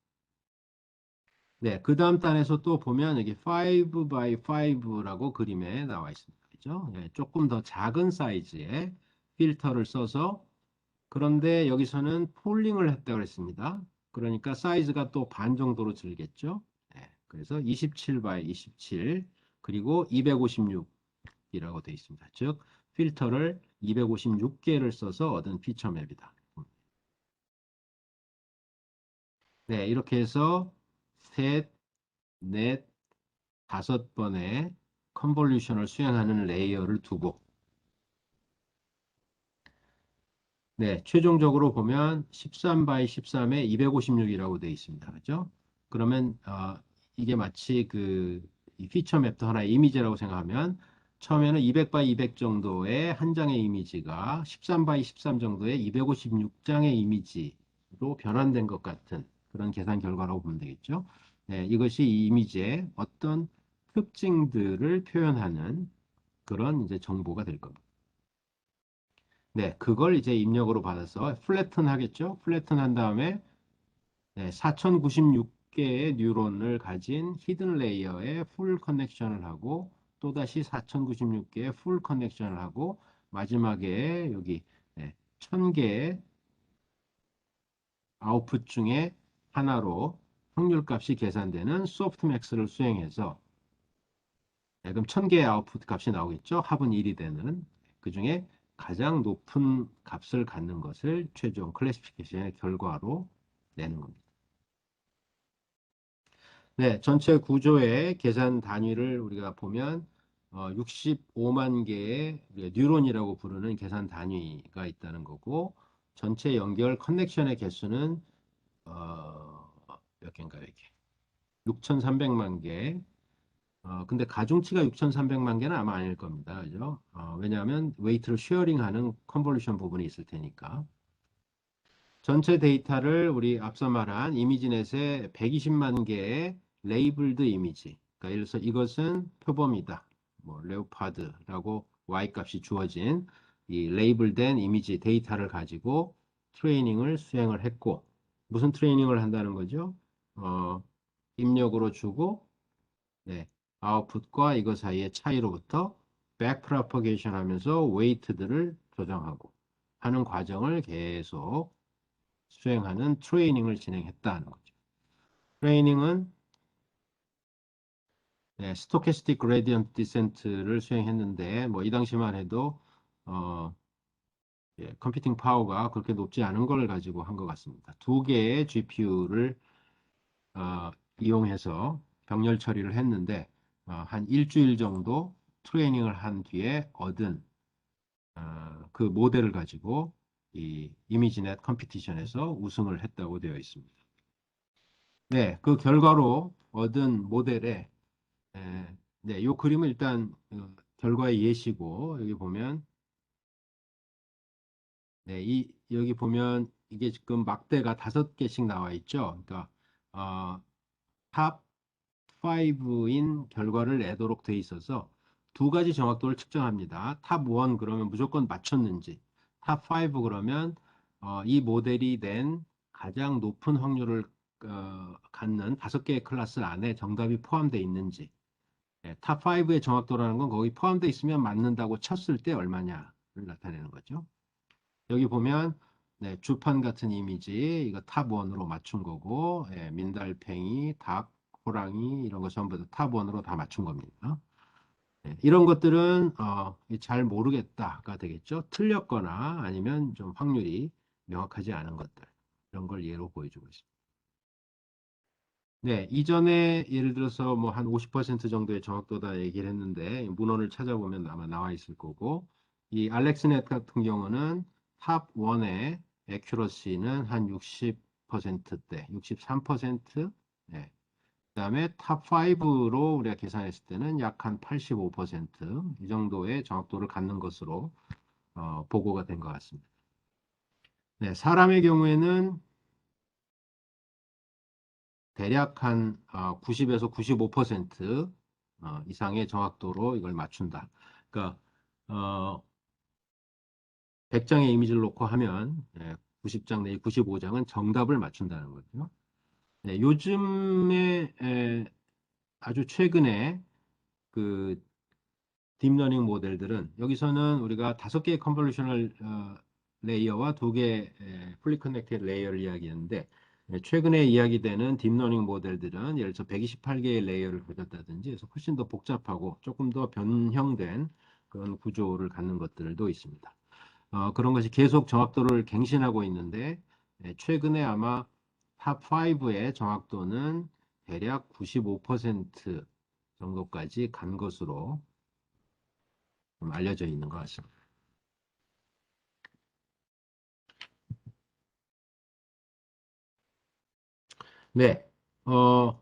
네, 그 다음 단에서 또 보면 여기 5 by 5라고 그림에 나와 있습니다. 그죠? 네, 조금 더 작은 사이즈의 필터를 써서 그런데 여기서는 폴링을 했다고 그랬습니다. 그러니까 사이즈가 또 반 정도로 줄겠죠. 네, 그래서 27 by 27 그리고 256이라고 되어 있습니다. 즉 필터를 256개를 써서 얻은 피처 맵이다. 네, 이렇게 해서 셋, 넷, 다섯 번의 컨볼루션을 수행하는 레이어를 두고 네, 최종적으로 보면 13 by 13에 256이라고 되어 있습니다. 그죠? 그러면 이게 마치 이 피처 맵도 하나의 이미지라고 생각하면 처음에는 200 by 200 정도의 한 장의 이미지가 13 by 13 정도의 256장의 이미지로 변환된 것 같은 그런 계산 결과라고 보면 되겠죠. 네, 이것이 이 이미지의 어떤 특징들을 표현하는 그런 이제 정보가 될 겁니다. 네, 그걸 이제 입력으로 받아서 플래튼 하겠죠. 플래튼 한 다음에 네, 4096개의 뉴런을 가진 히든 레이어에 풀 커넥션을 하고 또다시 4096개의 풀 커넥션을 하고 마지막에 여기 1000개의 아웃풋 중에 하나로 확률값이 계산되는 소프트맥스를 수행해서 그럼 1000개의 아웃풋 값이 나오겠죠. 합은 1이 되는 그 중에 가장 높은 값을 갖는 것을 최종 클래시피케이션의 결과로 내는 겁니다. 네, 전체 구조의 계산 단위를 우리가 보면 65만 개의 뉴런이라고 부르는 계산 단위가 있다는 거고 전체 연결 커넥션의 개수는 몇 개인가요, 이게? 6,300만 개. 근데 가중치가 6,300만 개는 아마 아닐 겁니다. 그죠? 왜냐하면 웨이트를 쉐어링하는 컨볼루션 부분이 있을 테니까. 전체 데이터를 우리 앞서 말한 이미지넷에 120만 개의 레이블드 이미지. 그러니까 예를 들어서 이것은 표범이다. 뭐 레오파드라고 Y 값이 주어진 이 레이블된 이미지 데이터를 가지고 트레이닝을 수행을 했고 무슨 트레이닝을 한다는 거죠? 입력으로 주고 네, 아웃풋과 이거 사이의 차이로부터 백 프로퍼게이션 하면서 웨이트들을 조정하고 하는 과정을 계속 수행하는 트레이닝을 진행했다는 거죠. 트레이닝은 네, 스토캐스틱 그레디언트 디센트를 수행했는데 뭐 이 당시만 해도 어, 컴퓨팅 파워가 그렇게 높지 않은 걸 가지고 한 것 같습니다. 두 개의 GPU를 이용해서 병렬 처리를 했는데 한 일주일 정도 트레이닝을 한 뒤에 얻은 그 모델을 가지고 이 이미지넷 컴피티션에서 우승을 했다고 되어 있습니다. 네, 그 결과로 얻은 모델에 네, 이 그림은 일단 결과의 예시고 여기 보면 네, 여기 보면 이게 지금 막대가 5개씩 나와 있죠. 그러니까 어, 탑 5인 결과를 내도록 돼 있어서 두 가지 정확도를 측정합니다. 탑 1 그러면 무조건 맞췄는지, 탑 5 그러면 이 모델이 낸 가장 높은 확률을 갖는 5개의 클래스 안에 정답이 포함되어 있는지, 탑 5의 정확도라는 건 거기 포함되어 있으면 맞는다고 쳤을 때 얼마냐를 나타내는 거죠. 여기 보면 네, 주판 같은 이미지 이거 탑 1으로 맞춘 거고 민달팽이, 닭, 호랑이 이런 거 전부 다 탑1으로 다 맞춘 겁니다. 네, 이런 것들은 잘 모르겠다가 되겠죠. 틀렸거나 아니면 좀 확률이 명확하지 않은 것들 이런 걸 예로 보여주고 있습니다. 네, 이전에 예를 들어서 뭐 한 50% 정도의 정확도다 얘기를 했는데 문헌을 찾아보면 아마 나와 있을 거고 이 알렉스넷 같은 경우는 탑 1의 애큐러시는 한 60%대, 63%, 네. 그다음에 탑 5로 우리가 계산했을 때는 약 한 85%이 정도의 정확도를 갖는 것으로 보고가 된 것 같습니다. 네, 사람의 경우에는 대략 한 90에서 95% 이상의 정확도로 이걸 맞춘다. 그러니까 100장의 이미지를 놓고 하면 90장 내지 95장은 정답을 맞춘다는 거죠. 네, 요즘에 아주 최근에 그 딥러닝 모델들은 여기서는 우리가 5개의 컨볼루셔널 레이어와 2개의 풀리 커넥티드 레이어를 이야기했는데 최근에 이야기되는 딥러닝 모델들은 예를 들어 128개의 레이어를 가졌다든지 해서 훨씬 더 복잡하고 조금 더 변형된 그런 구조를 갖는 것들도 있습니다. 그런 것이 계속 정확도를 갱신하고 있는데 최근에 아마 탑5의 정확도는 대략 95% 정도까지 간 것으로 좀 알려져 있는 것 같습니다. 네, 어,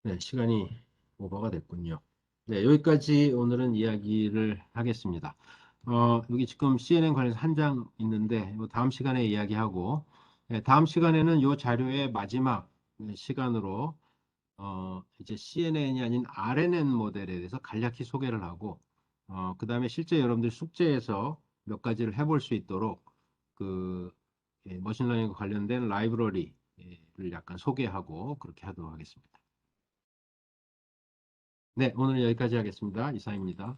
네, 시간이 오버가 됐군요. 네, 여기까지 오늘은 이야기를 하겠습니다. 여기 지금 CNN 관련해서 한 장 있는데, 다음 시간에 이야기하고, 네, 다음 시간에는 이 자료의 마지막 시간으로, 이제 CNN이 아닌 RNN 모델에 대해서 간략히 소개를 하고, 그 다음에 실제 여러분들 숙제에서 몇 가지를 해볼 수 있도록, 그, 머신러닝과 관련된 라이브러리를 약간 소개하고 그렇게 하도록 하겠습니다. 네, 오늘 여기까지 하겠습니다. 이상입니다.